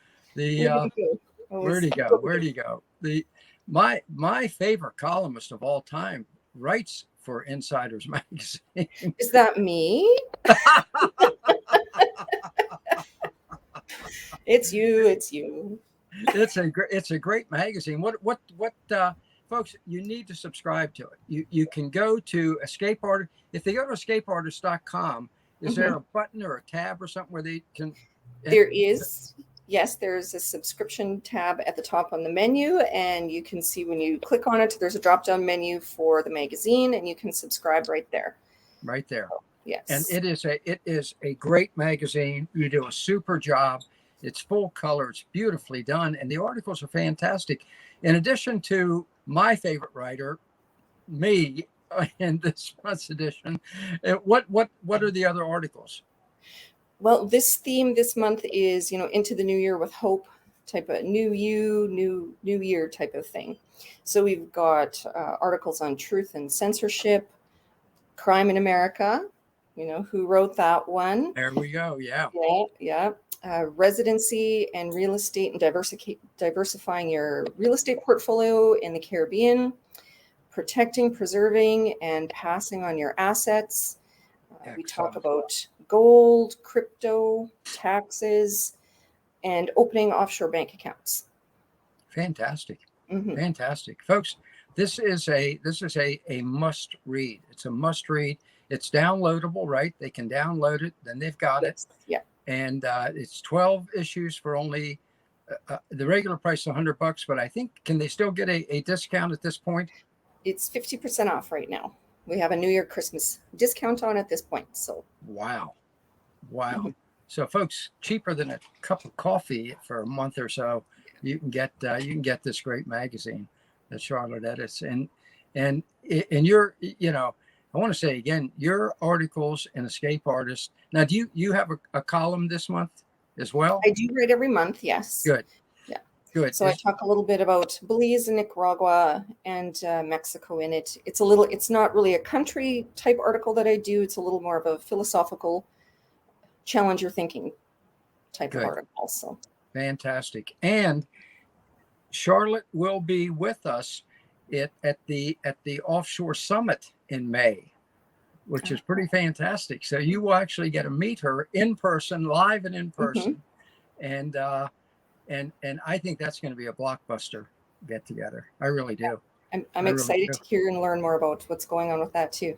Where'd he go? Where'd he go? My favorite columnist of all time writes for Insiders magazine. Is that me? It's you. It's you. It's a great magazine. What folks, you need to subscribe to it. You can go to Escape Artist. If they go to escapeartist.com, is there a button or a tab or something where they can? There is. Yes, there's a subscription tab at the top on the menu, and you can see when you click on it, there's a drop-down menu for the magazine, and you can subscribe right there. Right there. So, yes. And it is a great magazine. You do a super job. It's full color. It's beautifully done, and the articles are fantastic. In addition to my favorite writer, me, in this month's edition, what are the other articles? Well, this theme this month is, into the new year with hope, type of new year type of thing. So we've got articles on truth and censorship, crime in America, who wrote that one. There we go. Yeah. Yeah. Residency and real estate and diversifying your real estate portfolio in the Caribbean, protecting, preserving, and passing on your assets. We talk about gold, crypto, taxes, and opening offshore bank accounts. Fantastic. Fantastic. Folks, this is a must read. It's a must read. It's downloadable, right? They can download it, then they've got it. Yeah. And it's 12 issues for only the regular price of $100, but I think, can they still get a discount at this point? It's 50% off right now. We have a New Year Christmas discount on at this point. So wow. So folks, cheaper than a cup of coffee for a month or so, you can get this great magazine that Charlotte edits. And you're, I want to say again, your articles in Escape Artist. Now, do you have a column this month as well? I do write every month. Yes. Good. Yeah. Good. So I talk a little bit about Belize and Nicaragua and Mexico in it. It's not really a country type article that I do. It's a little more of a philosophical, challenge your thinking type of article. So fantastic. And Charlotte will be with us at the Offshore Summit in May, which is pretty fantastic. So you will actually get to meet her in person, live and in person. And I think that's going to be a blockbuster get together. I really do. I'm excited to hear and learn more about what's going on with that too.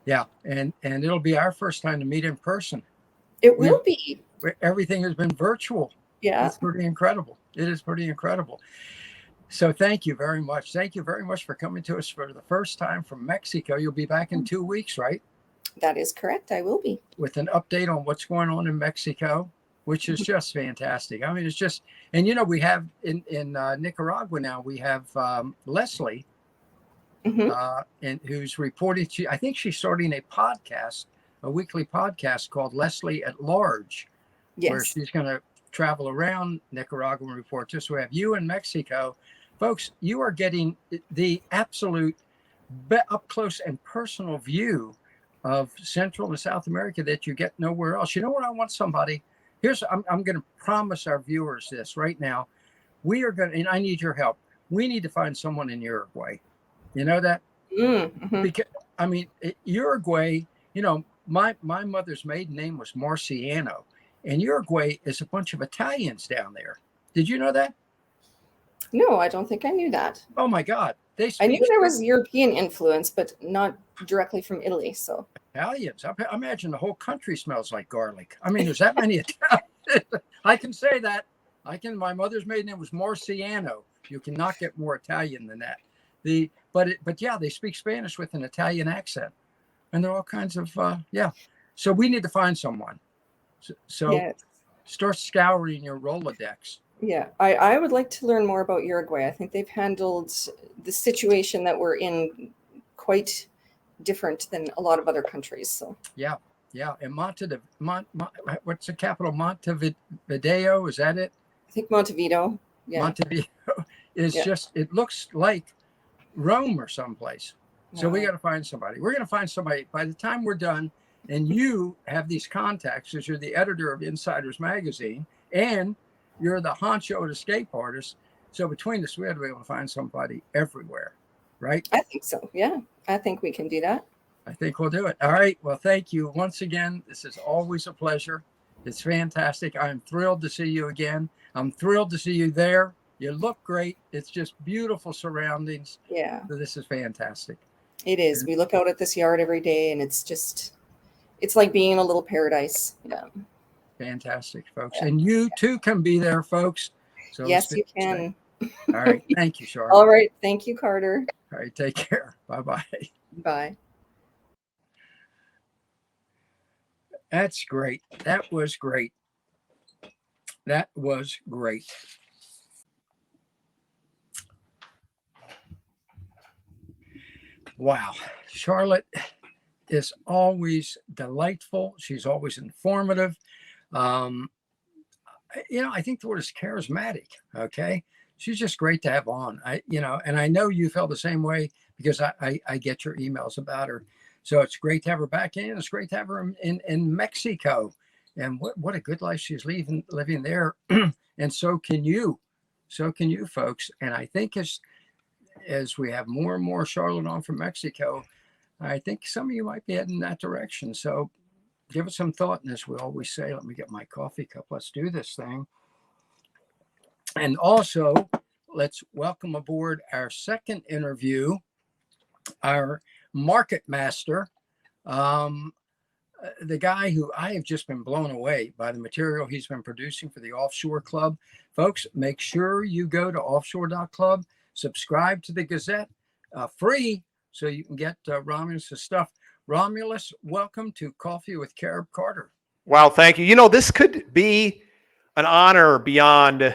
Yeah. And it'll be our first time to meet in person. It will be. Everything has been virtual. Yeah. It's pretty incredible. It is pretty incredible. So thank you very much. Thank you very much for coming to us for the first time from Mexico. You'll be back in 2 weeks, right? That is correct. I will be. With an update on what's going on in Mexico, which is just fantastic. I mean, it's just, and we have in Nicaragua now, we have Leslie, and who's reporting. I think she's starting a weekly podcast called Leslie at Large, where she's going to travel around Nicaragua and report to us. So we have you in Mexico. Folks, you are getting the absolute up close and personal view of Central and South America that you get nowhere else. You know what? I want somebody. I'm going to promise our viewers this right now. We are going to, and I need your help. We need to find someone in Uruguay. You know that? Because I mean, Uruguay. My mother's maiden name was Marciano, and Uruguay is a bunch of Italians down there. Did you know that? No, I don't think I knew that. Oh my God. I knew there was European influence, but not directly from Italy. So Italians. I imagine the whole country smells like garlic. I mean, there's that many Italians. I can say that. My mother's maiden name was Marciano. You cannot get more Italian than that. But yeah, they speak Spanish with an Italian accent, and there are all kinds of So we need to find someone. So start scouring your Rolodex. Yeah, I would like to learn more about Uruguay. I think they've handled the situation that we're in quite different than a lot of other countries. So yeah. And what's the capital? Montevideo, is that it? I think Montevideo. Yeah. Montevideo is just, it looks like Rome or someplace. So we got to find somebody. We're going to find somebody by the time we're done. And you have these contacts because you're the editor of Insiders Magazine and you're the honcho at Escape Artists. So between us, we have to be able to find somebody everywhere, right? I think so. Yeah. I think we can do that. I think we'll do it. All right. Well, thank you once again. This is always a pleasure. It's fantastic. I'm thrilled to see you again. I'm thrilled to see you there. You look great. It's just beautiful surroundings. Yeah. So this is fantastic. It is. We look out at this yard every day and it's like being in a little paradise. Yeah. Fantastic, folks. Yeah. And you too can be there, folks. So yes, you can. All right. Thank you, Charlotte. All right. Thank you, Carter. All right. Take care. Bye-bye. Bye. That's great. That was great. That was great. Wow. Charlotte is always delightful. She's always informative. I think the word is charismatic. Okay. She's just great to have on. And I know you felt the same way because I get your emails about her. So it's great to have her back in. It's great to have her in Mexico. And what a good life she's living there. And so can you. So can you, folks. And I think as we have more and more Charlotte on from Mexico, I think some of you might be heading in that direction. So give it some thought. And as we always say, let me get my coffee cup. Let's do this thing. And also, let's welcome aboard our second interview, our market master, the guy who I have just been blown away by the material he's been producing for the Offshore Club. Folks, make sure you go to offshore.club, subscribe to the Gazette, free, so you can get Romulus' stuff. Romulus, welcome to Coffee with Carib Carter. Wow, thank you. This could be an honor beyond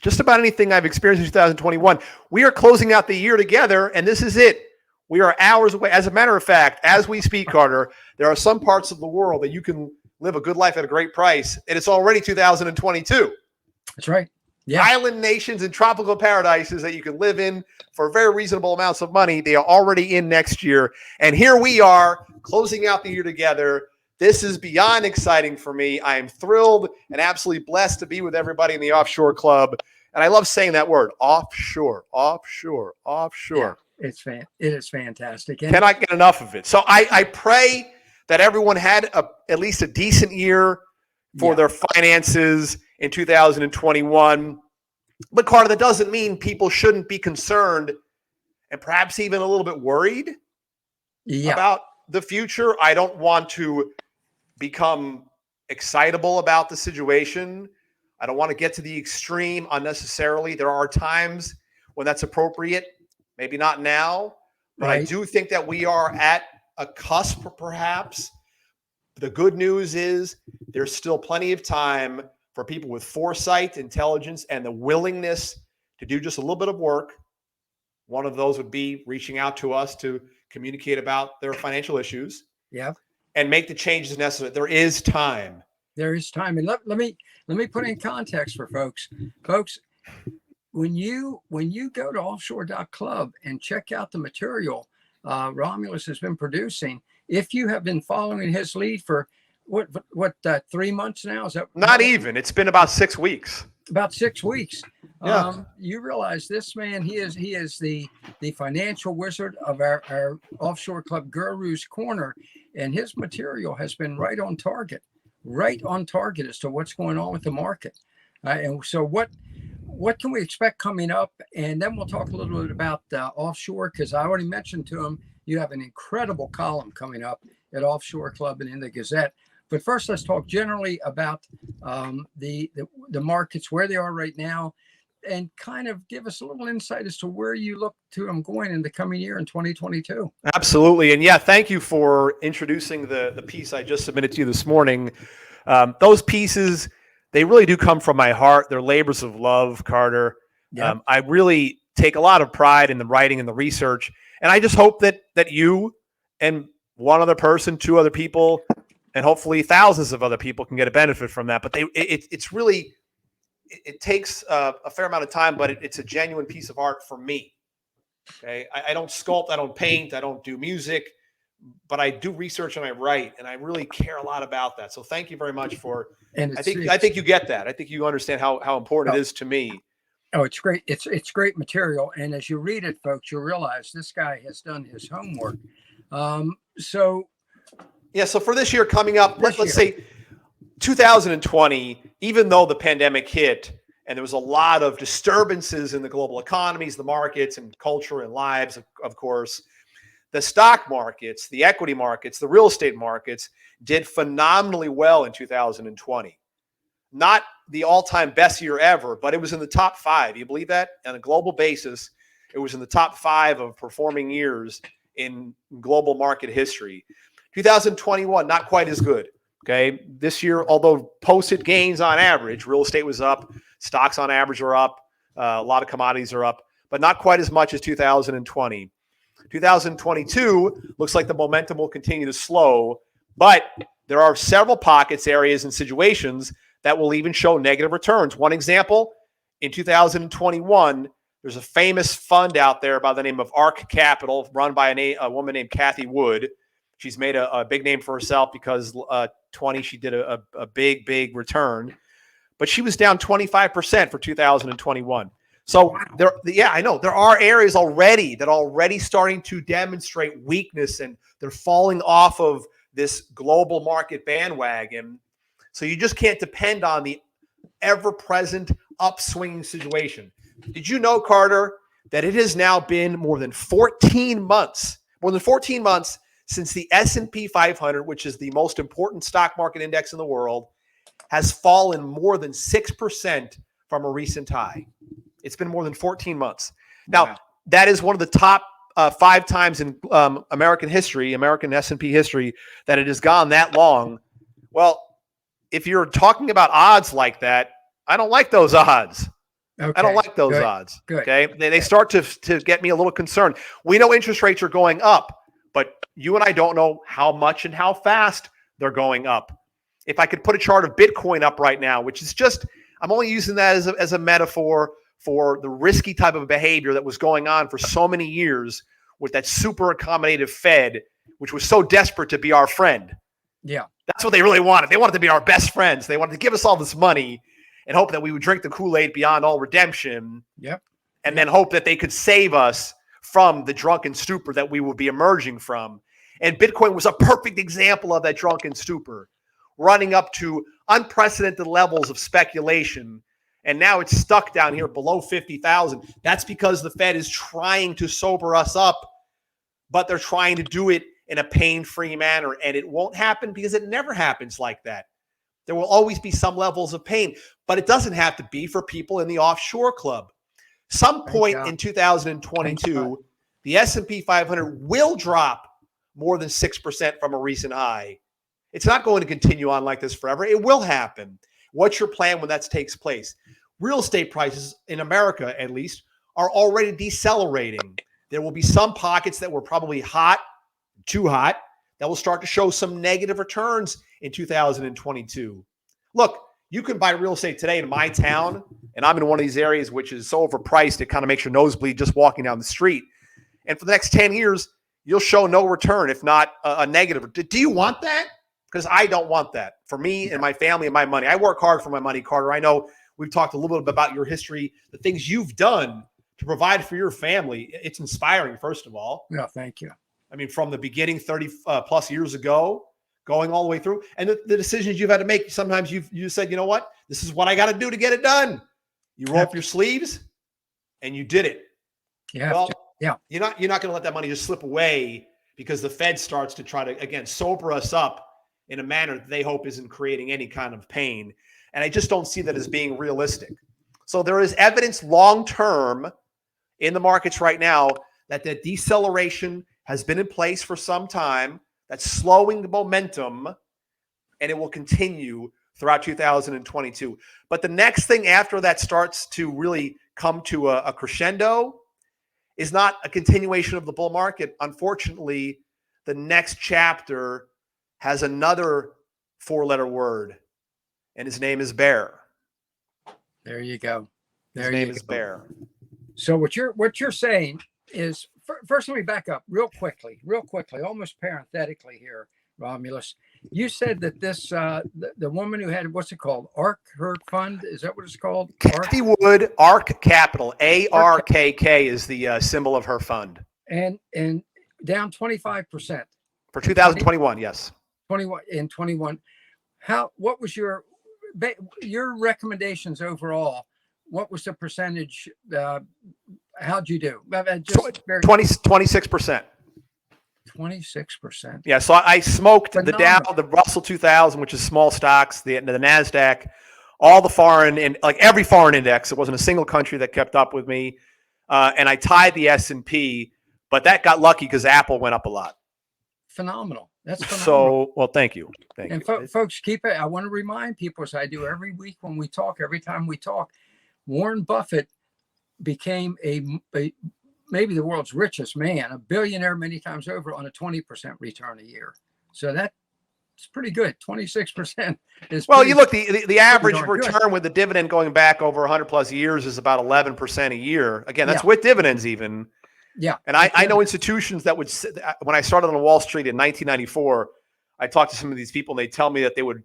just about anything I've experienced in 2021. We are closing out the year together, and this is it. We are hours away. As a matter of fact, as we speak, Carter, there are some parts of the world that you can live a good life at a great price, and it's already 2022. That's right. Yeah. Island nations and tropical paradises that you can live in for very reasonable amounts of money. They are already in next year. And here we are closing out the year together. This is beyond exciting for me. I am thrilled and absolutely blessed to be with everybody in the Offshore Club. And I love saying that word, offshore, offshore, offshore. Yeah, it is fantastic. And cannot get enough of it. So I pray that everyone had at least a decent year for their finances in 2021. But Carter, that doesn't mean people shouldn't be concerned and perhaps even a little bit worried about the future. I don't want to become excitable about the situation. I don't want to get to the extreme unnecessarily. There are times when that's appropriate, maybe not now, but right. I do think that we are at a cusp perhaps. The good news is there's still plenty of time for people with foresight, intelligence, and the willingness to do just a little bit of work. One of those would be reaching out to us to communicate about their financial issues. Yeah. And make the changes necessary. There is time. There is time. And let me put in context for folks. Folks, when you go to offshore.club and check out the material Romulus has been producing, if you have been following his lead for what 3 months now? Is that not even? It's been about 6 weeks. About 6 weeks. Yeah. You realize this man, he is the financial wizard of our Offshore Club Guru's Corner, and his material has been right on target as to what's going on with the market. And so what can we expect coming up? And then we'll talk a little bit about offshore, because I already mentioned to him you have an incredible column coming up at Offshore Club and in the Gazette. But first, let's talk generally about the markets, where they are right now, and kind of give us a little insight as to where you look to them going in the coming year in 2022. Absolutely. And yeah, thank you for introducing the piece I just submitted to you this morning. Those pieces, they really do come from my heart. They're labors of love, Carter. Yep. I really take a lot of pride in the writing and the research. And I just hope that you and one other person, two other people, and hopefully thousands of other people can get a benefit from that. But it's really, it takes a fair amount of time, but it's a genuine piece of art for me. Okay. I don't sculpt, I don't paint, I don't do music, but I do research and I write, and I really care a lot about that. So thank you very much for, And I think you get that. I think you understand how important it is to me. Oh, it's great. It's great material. And as you read it, folks, you'll realize this guy has done his homework. So for this year coming up, let's say 2020, even though the pandemic hit and there was a lot of disturbances in the global economies, the markets and culture and lives, of course, the stock markets, the equity markets, the real estate markets did phenomenally well in 2020. Not the all-time best year ever, but it was in the top 5. You believe that? On a global basis, it was in the top 5 of performing years in global market history. 2021, not quite as good. Okay. This year, although posted gains on average, real estate was up, stocks on average are up, a lot of commodities are up, but not quite as much as 2020. 2022 looks like the momentum will continue to slow, but there are several pockets, areas, and situations that will even show negative returns. One example, in 2021, there's a famous fund out there by the name of ARC Capital, run by a woman named Cathie Wood. She's made a big name for herself because 20 she did a big return, but she was down 25% for 2021. So I know there are areas already starting to demonstrate weakness, and they're falling off of this global market bandwagon. So you just can't depend on the ever-present upswinging situation. Did you know, Carter, that it has now been more than 14 months since the S&P 500, which is the most important stock market index in the world, has fallen more than 6% from a recent high. It's been more than 14 months. Now, that is one of the top 5 times in American S&P history that it has gone that long. Well, if you're talking about odds like that, I don't like those odds. Okay. I don't like those odds. Good. Okay. They start to get me a little concerned. We know interest rates are going up, but you and I don't know how much and how fast they're going up. If I could put a chart of Bitcoin up right now, which is just, I'm only using that as a metaphor for the risky type of behavior that was going on for so many years with that super accommodative Fed, which was so desperate to be our friend. Yeah. That's what they really wanted. They wanted to be our best friends. They wanted to give us all this money and hope that we would drink the Kool-Aid beyond all redemption. Yep. And then hope that they could save us from the drunken stupor that we would be emerging from. And Bitcoin was a perfect example of that drunken stupor, running up to unprecedented levels of speculation. And now it's stuck down here below 50,000. That's because the Fed is trying to sober us up, but they're trying to do it in a pain-free manner. And it won't happen because it never happens like that. There will always be some levels of pain, but it doesn't have to be for people in the Offshore Club. Some point in 2022, the S&P 500 will drop more than 6% from a recent high. It's not going to continue on like this forever. It will happen. What's your plan when that takes place? Real estate prices in America, at least, are already decelerating. There will be some pockets that were probably too hot, that will start to show some negative returns in 2022. Look, you can buy real estate today in my town, and I'm in one of these areas which is so overpriced, it kind of makes your nose bleed just walking down the street. And for the next 10 years, you'll show no return, if not a negative. Do you want that? Because I don't want that for me and my family and my money. I work hard for my money, Carter. I know we've talked a little bit about your history, the things you've done to provide for your family. It's inspiring, first of all. Yeah, thank you. I mean, from the beginning 30 plus years ago, going all the way through, and the decisions you've had to make. Sometimes you said, you know what, this is what I got to do to get it done. You roll up your sleeves and you did it. Yeah. Well, you're not going to let that money just slip away because the Fed starts to try to, again, sober us up in a manner that they hope isn't creating any kind of pain. And I just don't see that as being realistic. So there is evidence long-term in the markets right now that the deceleration has been in place for some time, that's slowing the momentum, and it will continue throughout 2022. But the next thing after that starts to really come to a crescendo is not a continuation of the bull market. Unfortunately, the next chapter has another 4-letter word, and his name is bear. There you go. His name is Bear. So what you're saying is, first let me back up real quickly, almost parenthetically here, Romulus. You said that this the woman who had, what's it called, ARK, her fund, is that what it's called? Kathy Wood, ARK Capital, ARKK is the symbol of her fund. And down 25% for 2021. Yes, 21. What was your recommendations overall? What was the percentage? How'd you do? 26%. 26%. Yeah, so I smoked Phenomenal. the Dow, the Russell 2000, which is small stocks, the NASDAQ, all the foreign, and like every foreign index. It wasn't a single country that kept up with me. And I tied the S&P, but that got lucky because Apple went up a lot. Phenomenal. That's phenomenal. So, well, thank you. Folks, keep it. I want to remind people, as I do every week when we talk, every time we talk, Warren Buffett became maybe the world's richest man, a billionaire many times over, on a 20% return a year. So that's pretty good. 26% is. Well, you look, the average return good. with the dividend going back over 100 plus years is about 11% a year. Again, that's with dividends even. Yeah. And I know institutions that would, when I started on Wall Street in 1994, I talked to some of these people and they tell me that they would,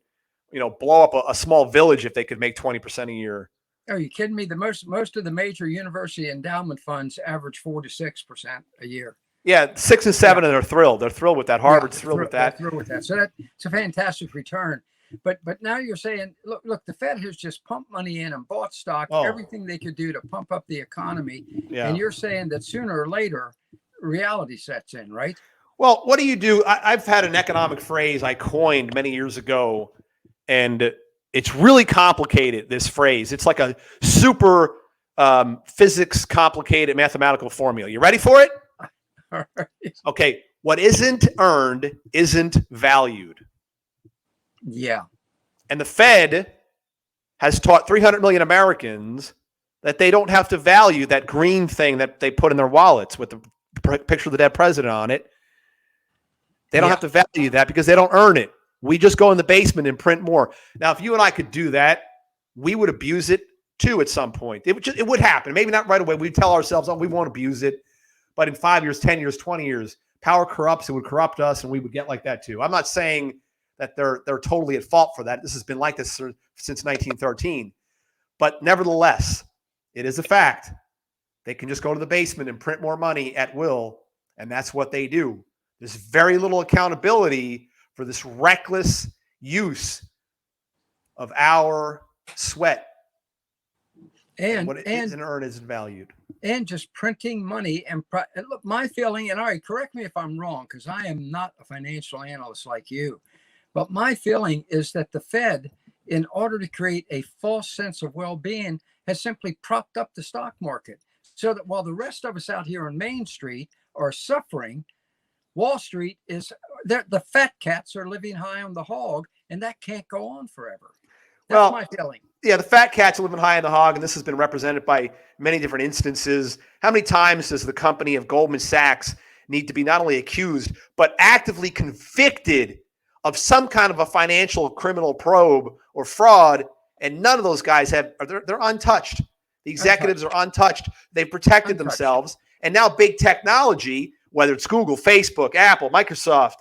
blow up a small village if they could make 20% a year. Are you kidding me? The most of the major university endowment funds average 4 to 6% a year. Yeah, 6 and 7, and they're thrilled. They're thrilled with that. Harvard's thrilled with that. Thrilled with that. So it's a fantastic return. But now you're saying, look, the Fed has just pumped money in and bought stock, everything they could do to pump up the economy. Yeah. And you're saying that sooner or later, reality sets in, right? Well, what do you do? I've had an economic phrase I coined many years ago, and it's really complicated, this phrase. It's like a super physics complicated mathematical formula. You ready for it? All right. Okay. What isn't earned isn't valued. Yeah. And the Fed has taught 300 million Americans that they don't have to value that green thing that they put in their wallets with the picture of the dead president on it. They don't have to value that because they don't earn it. We just go in the basement and print more. Now, if you and I could do that, we would abuse it too at some point. It would happen. Maybe not right away. We'd tell ourselves, we won't abuse it. But in 5 years, 10 years, 20 years, power corrupts. It would corrupt us, and we would get like that too. I'm not saying that they're totally at fault for that. This has been like this since 1913. But nevertheless, it is a fact. They can just go to the basement and print more money at will, and that's what they do. There's very little accountability for this reckless use of our sweat. And what isn't earned isn't valued. And just printing money. And look, my feeling, and all right, correct me if I'm wrong, because I am not a financial analyst like you, but my feeling is that the Fed, in order to create a false sense of well-being, has simply propped up the stock market, so that while the rest of us out here on Main Street are suffering, Wall Street is, the fat cats are living high on the hog, and that can't go on forever. That's my feeling. Yeah, the fat cats are living high on the hog, and this has been represented by many different instances. How many times does the company of Goldman Sachs need to be not only accused, but actively convicted of some kind of a financial criminal probe or fraud? And none of those guys they're untouched. The executives are untouched. They've protected themselves. And now big technology, whether it's Google, Facebook, Apple, Microsoft,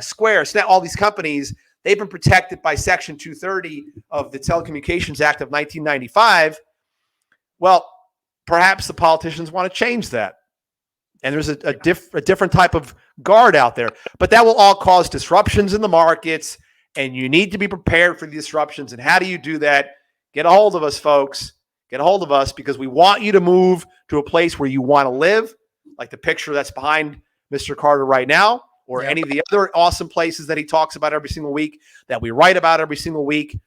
Square, Snap, all these companies, they've been protected by Section 230 of the Telecommunications Act of 1995. Well, perhaps the politicians want to change that. And there's a different type of guard out there. But that will all cause disruptions in the markets, and you need to be prepared for the disruptions. And how do you do that? Get a hold of us, folks. Get a hold of us, because we want you to move to a place where you want to live, like the picture that's behind Mr. Carter right now, or any of the other awesome places that he talks about every single week, that we write about every single week.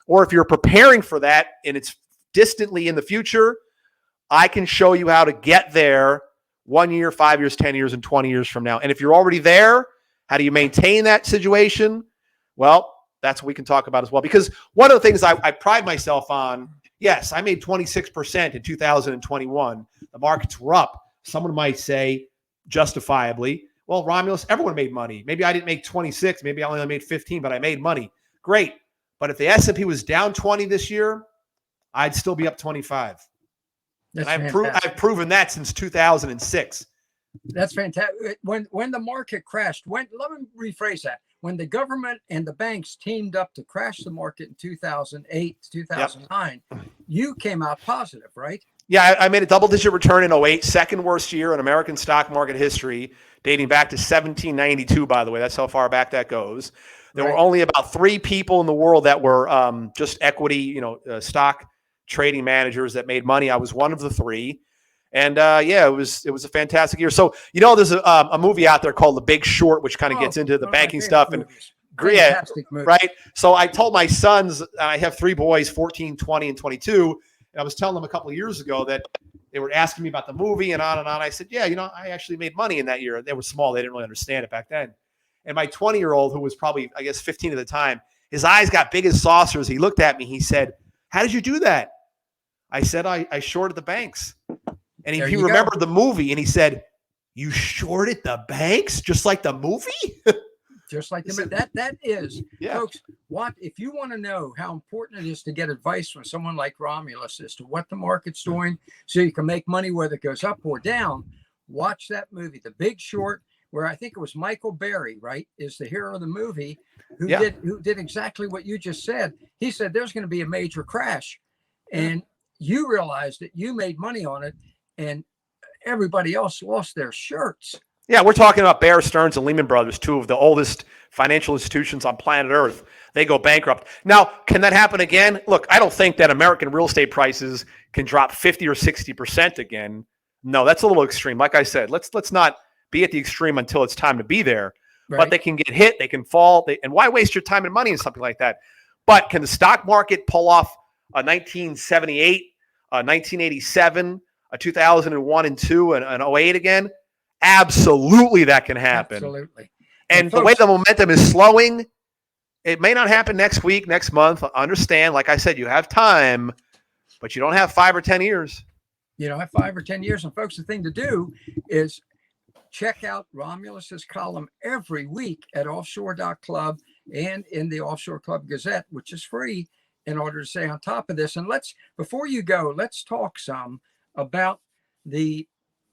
Or if you're preparing for that and it's distantly in the future, I can show you how to get there 1 year, 5 years, 10 years, and 20 years from now. And if you're already there, how do you maintain that situation? Well, that's what we can talk about as well. Because one of the things I pride myself on, yes, I made 26% in 2021. The markets were up. Someone might say, justifiably, well, Romulus, everyone made money. Maybe I didn't make 26. Maybe I only made 15, but I made money. Great. But if the S&P was down 20 this year, I'd still be up 25. That's And fantastic. I've proven that since 2006. That's fantastic. When the market crashed, let me rephrase that. When the government and the banks teamed up to crash the market in 2008, 2009, you came out positive, right? Yeah, I made a double-digit return in 08, second worst year in American stock market history, dating back to 1792, by the way. That's how far back that goes. There were only about 3 people in the world that were just equity, stock trading managers that made money. I was one of the 3. And it was a fantastic year. So, there's a movie out there called The Big Short, which kind of gets into the banking stuff. And fantastic movie. Right. So I told my sons, I have 3 boys, 14, 20, and 22. And I was telling them a couple of years ago that they were asking me about the movie and on and on. I said, yeah, I actually made money in that year. They were small. They didn't really understand it back then. And my 20-year-old, who was probably, I guess, 15 at the time, his eyes got big as saucers. He looked at me. He said, how did you do that? I said, I shorted the banks. And he remembered the movie, and he said, you shorted the banks just like the movie? Just like that is, folks, if you want to know how important it is to get advice from someone like Romulus as to what the market's doing so you can make money whether it goes up or down, watch that movie, The Big Short, where I think it was Michael Berry, right, is the hero of the movie, who did exactly what you just said. He said there's going to be a major crash, and you realized that you made money on it, and everybody else lost their shirts. Yeah, we're talking about Bear Stearns and Lehman Brothers, 2 of the oldest financial institutions on planet Earth. They go bankrupt. Now, can that happen again? Look, I don't think that American real estate prices can drop 50 or 60% again. No, that's a little extreme. Like I said, let's not be at the extreme until it's time to be there. Right. But they can get hit, they can fall, and why waste your time and money in something like that? But can the stock market pull off a 1978, a 1987, a 2001 and 2, and an 08 again? Absolutely, that can happen. Absolutely. And the way the momentum is slowing, it may not happen next week, next month. Understand, like I said, you have time, but you don't have 5 or 10 years. You don't have 5 or 10 years. And folks, the thing to do is check out Romulus's column every week at offshore.club and in the Offshore Club Gazette, which is free, in order to stay on top of this. And before you go, let's talk some about the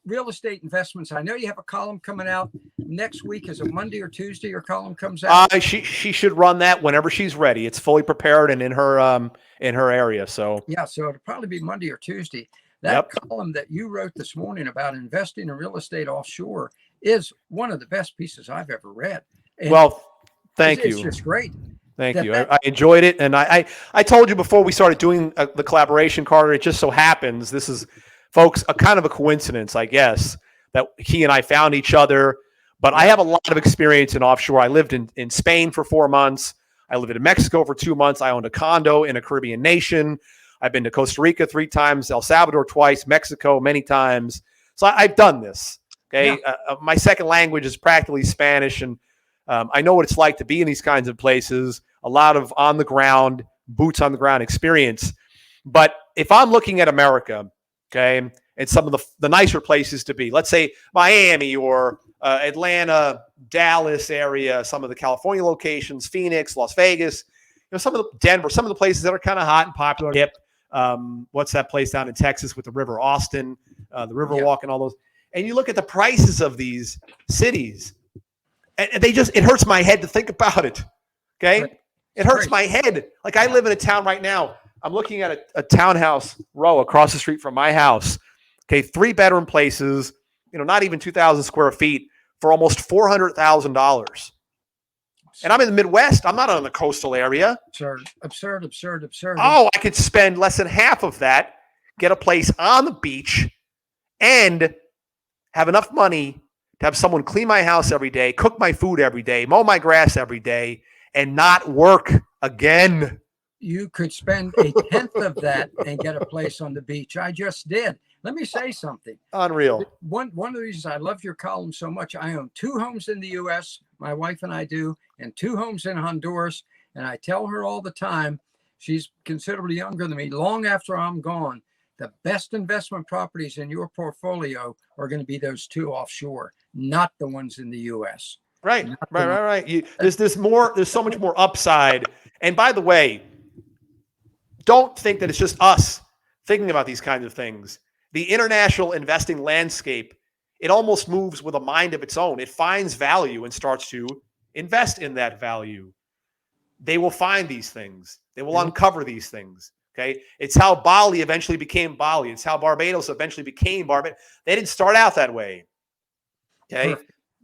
real estate investments. I know you have a column coming out next week. Is it Monday or Tuesday your column comes out? She should run that whenever she's ready. It's fully prepared and in her area. So so it'll probably be Monday or Tuesday. That column that you wrote this morning about investing in real estate offshore is one of the best pieces I've ever read. And thank you. It's just great. Thank you. I enjoyed it. And I told you before we started doing the collaboration, Carter, it just so happens, this is, folks, a kind of a coincidence, I guess, that he and I found each other. But I have a lot of experience in offshore. I lived in Spain for 4 months. I lived in Mexico for 2 months. I owned a condo in a Caribbean nation. I've been to Costa Rica 3 times, El Salvador twice, Mexico many times. So I've done this. Okay. Yeah. My second language is practically Spanish. And I know what it's like to be in these kinds of places, a lot of on the ground, boots on the ground experience. But if I'm looking at America, okay, and some of the nicer places to be, let's say Miami or Atlanta, Dallas area, some of the California locations, Phoenix, Las Vegas, some of the Denver, some of the places that are kind of hot and popular. Hip. What's that place down in Texas with the River Austin, the Riverwalk and all those. And you look at the prices of these cities, and it hurts my head to think about it. Okay. Right. It hurts my head. Like I live in a town right now. I'm looking at a townhouse row across the street from my house. Okay. 3-bedroom places, not even 2,000 square feet for almost $400,000. And I'm in the Midwest. I'm not on the coastal area. Absurd. Oh, I could spend less than half of that, get a place on the beach, and have enough money to have someone clean my house every day, cook my food every day, mow my grass every day, and not work again. You could spend 1/10 of that and get a place on the beach. I just did. Let me say something. Unreal. One of the reasons I love your column so much, I own 2 homes in the U.S., my wife and I do, and 2 homes in Honduras. And I tell her all the time, she's considerably younger than me, long after I'm gone, the best investment properties in your portfolio are going to be those 2 offshore, not the ones in the U.S. Right. There's so much more upside. And by the way, don't think that it's just us thinking about these kinds of things. The international investing landscape, it almost moves with a mind of its own. It finds value and starts to invest in that value. They will find these things. They will uncover these things. Okay. It's how Bali eventually became Bali. It's how Barbados eventually became Barbados. They didn't start out that way. Okay.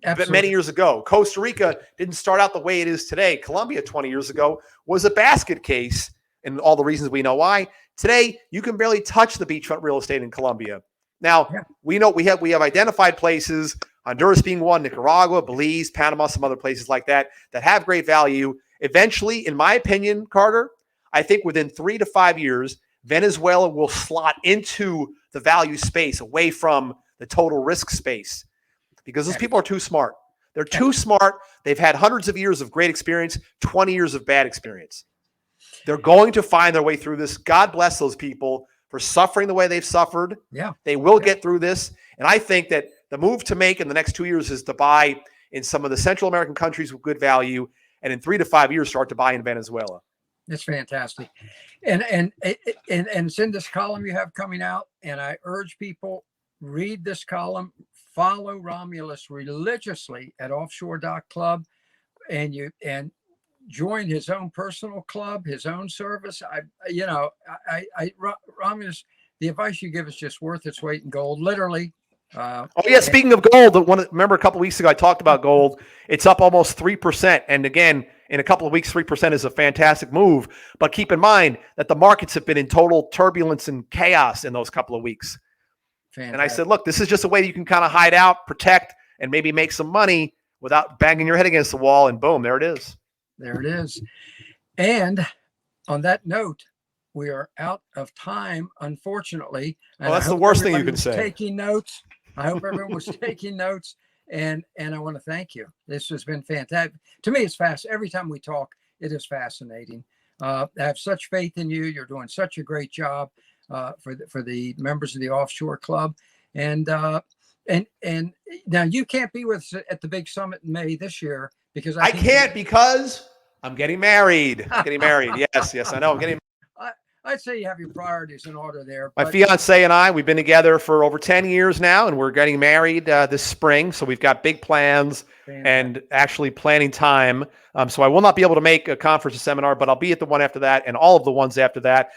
But many years ago, Costa Rica didn't start out the way it is today. Colombia 20 years ago was a basket case, and all the reasons we know why. Today, you can barely touch the beachfront real estate in Colombia. Now, we know we have identified places, Honduras being one, Nicaragua, Belize, Panama, some other places like that have great value. Eventually, in my opinion, Carter, I think within 3 to 5 years, Venezuela will slot into the value space away from the total risk space because those people are too smart. They're too smart. They've had hundreds of years of great experience, 20 years of bad experience. They're going to find their way through this. God bless those people for suffering the way they've suffered. Yeah. They will get through this. And I think that the move to make in the next 2 years is to buy in some of the Central American countries with good value, and in 3 to 5 years start to buy in Venezuela. It's fantastic. And it's in this column you have coming out. And I urge people, read this column, follow Romulus religiously at offshore.club, and join his own personal club, his own service. Romulus, the advice you give is just worth its weight in gold, literally. Speaking of gold, remember a couple of weeks ago I talked about gold. It's up almost 3%. And again, in a couple of weeks, 3% is a fantastic move. But keep in mind that the markets have been in total turbulence and chaos in those couple of weeks. Fantastic. And I said, look, this is just a way you can kind of hide out, protect, and maybe make some money without banging your head against the wall. And boom, there it is. There it is. And on that note, we are out of time, unfortunately. Well, that's the worst thing you can say. Taking notes. I hope everyone was taking notes. And I want to thank you. This has been fantastic. To me, it's fast. Every time we talk, it is fascinating. I have such faith in you. You're doing such a great job for the members of the Offshore Club. And now you can't be with us at the big summit in May this year because I can't because I'm getting married. Yes, I know. I'm getting. I'd say you have your priorities in order there. My fiance and I, we've been together for over 10 years now, and we're getting married this spring. So we've got big plans and actually planning time. So I will not be able to make a conference or seminar, but I'll be at the one after that and all of the ones after that.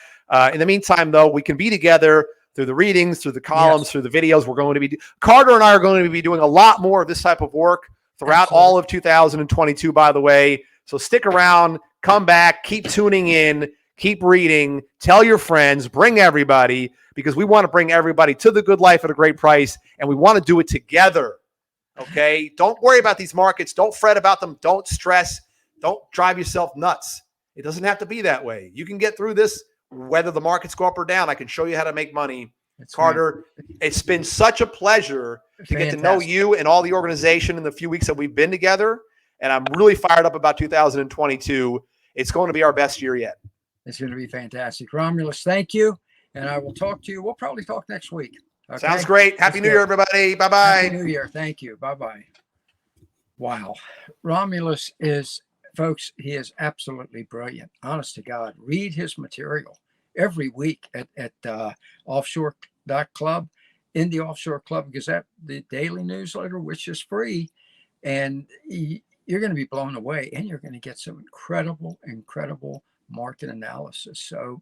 In the meantime, though, we can be together through the readings, through the columns, through the videos. We're going to be Carter and I are going to be doing a lot more of this type of work throughout all of 2022, by the way. So stick around, come back, keep tuning in. Keep reading, tell your friends, bring everybody, because we want to bring everybody to the good life at a great price, and we want to do it together, okay? Don't worry about these markets. Don't fret about them. Don't stress. Don't drive yourself nuts. It doesn't have to be that way. You can get through this whether the markets go up or down. I can show you how to make money. Carter, it's been such a pleasure to get to know you and all the organization in the few weeks that we've been together, and I'm really fired up about 2022. It's going to be our best year yet. It's going to be fantastic. Romulus, thank you. And I will talk to you. We'll probably talk next week. Okay? Sounds great. Happy New Year, everybody. Bye-bye. Happy New Year. Thank you. Bye-bye. Wow. Romulus is, folks, he is absolutely brilliant. Honest to God. Read his material every week at offshore.club, in the Offshore Club Gazette, the daily newsletter, which is free. And you're going to be blown away. And you're going to get some incredible market analysis. So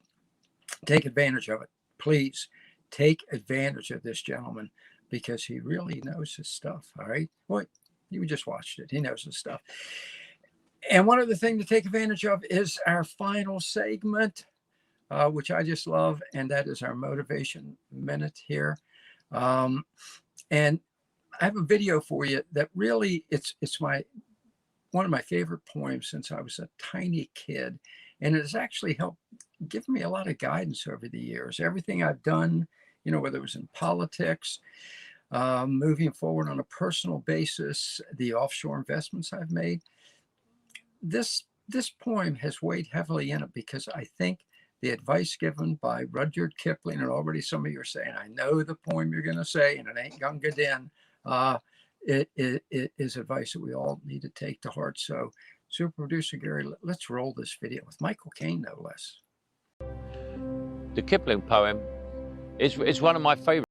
take advantage of it. Please take advantage of this gentleman because he really knows his stuff. All right. Well, you just watched it. He knows his stuff. And one other thing to take advantage of is our final segment, which I just love. And that is our motivation minute here. And I have a video for you that really it's one of my favorite poems since I was a tiny kid. And it has actually helped give me a lot of guidance over the years. Everything I've done, whether it was in politics, moving forward on a personal basis, the offshore investments I've made, this poem has weighed heavily in it because I think the advice given by Rudyard Kipling, and already some of you are saying, I know the poem you're going to say, and it ain't Gunga Din, it is advice that we all need to take to heart. So, Super Producer Gary, let's roll this video with Michael Caine, no less. the Kipling poem is one of my favorite.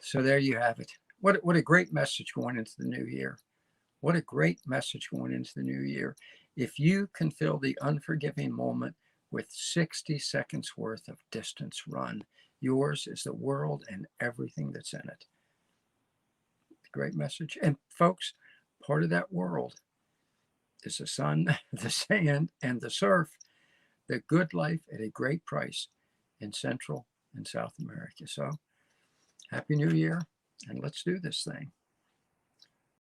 So there you have it. What a great message going into the new year. What a great message going into the new year. If you can fill the unforgiving moment with 60 seconds worth of distance run, yours is the world and everything that's in it. Great message. And folks, part of that world is the sun, the sand, and the surf. The good life at a great price in Central and South America. So happy New Year, and let's do this thing.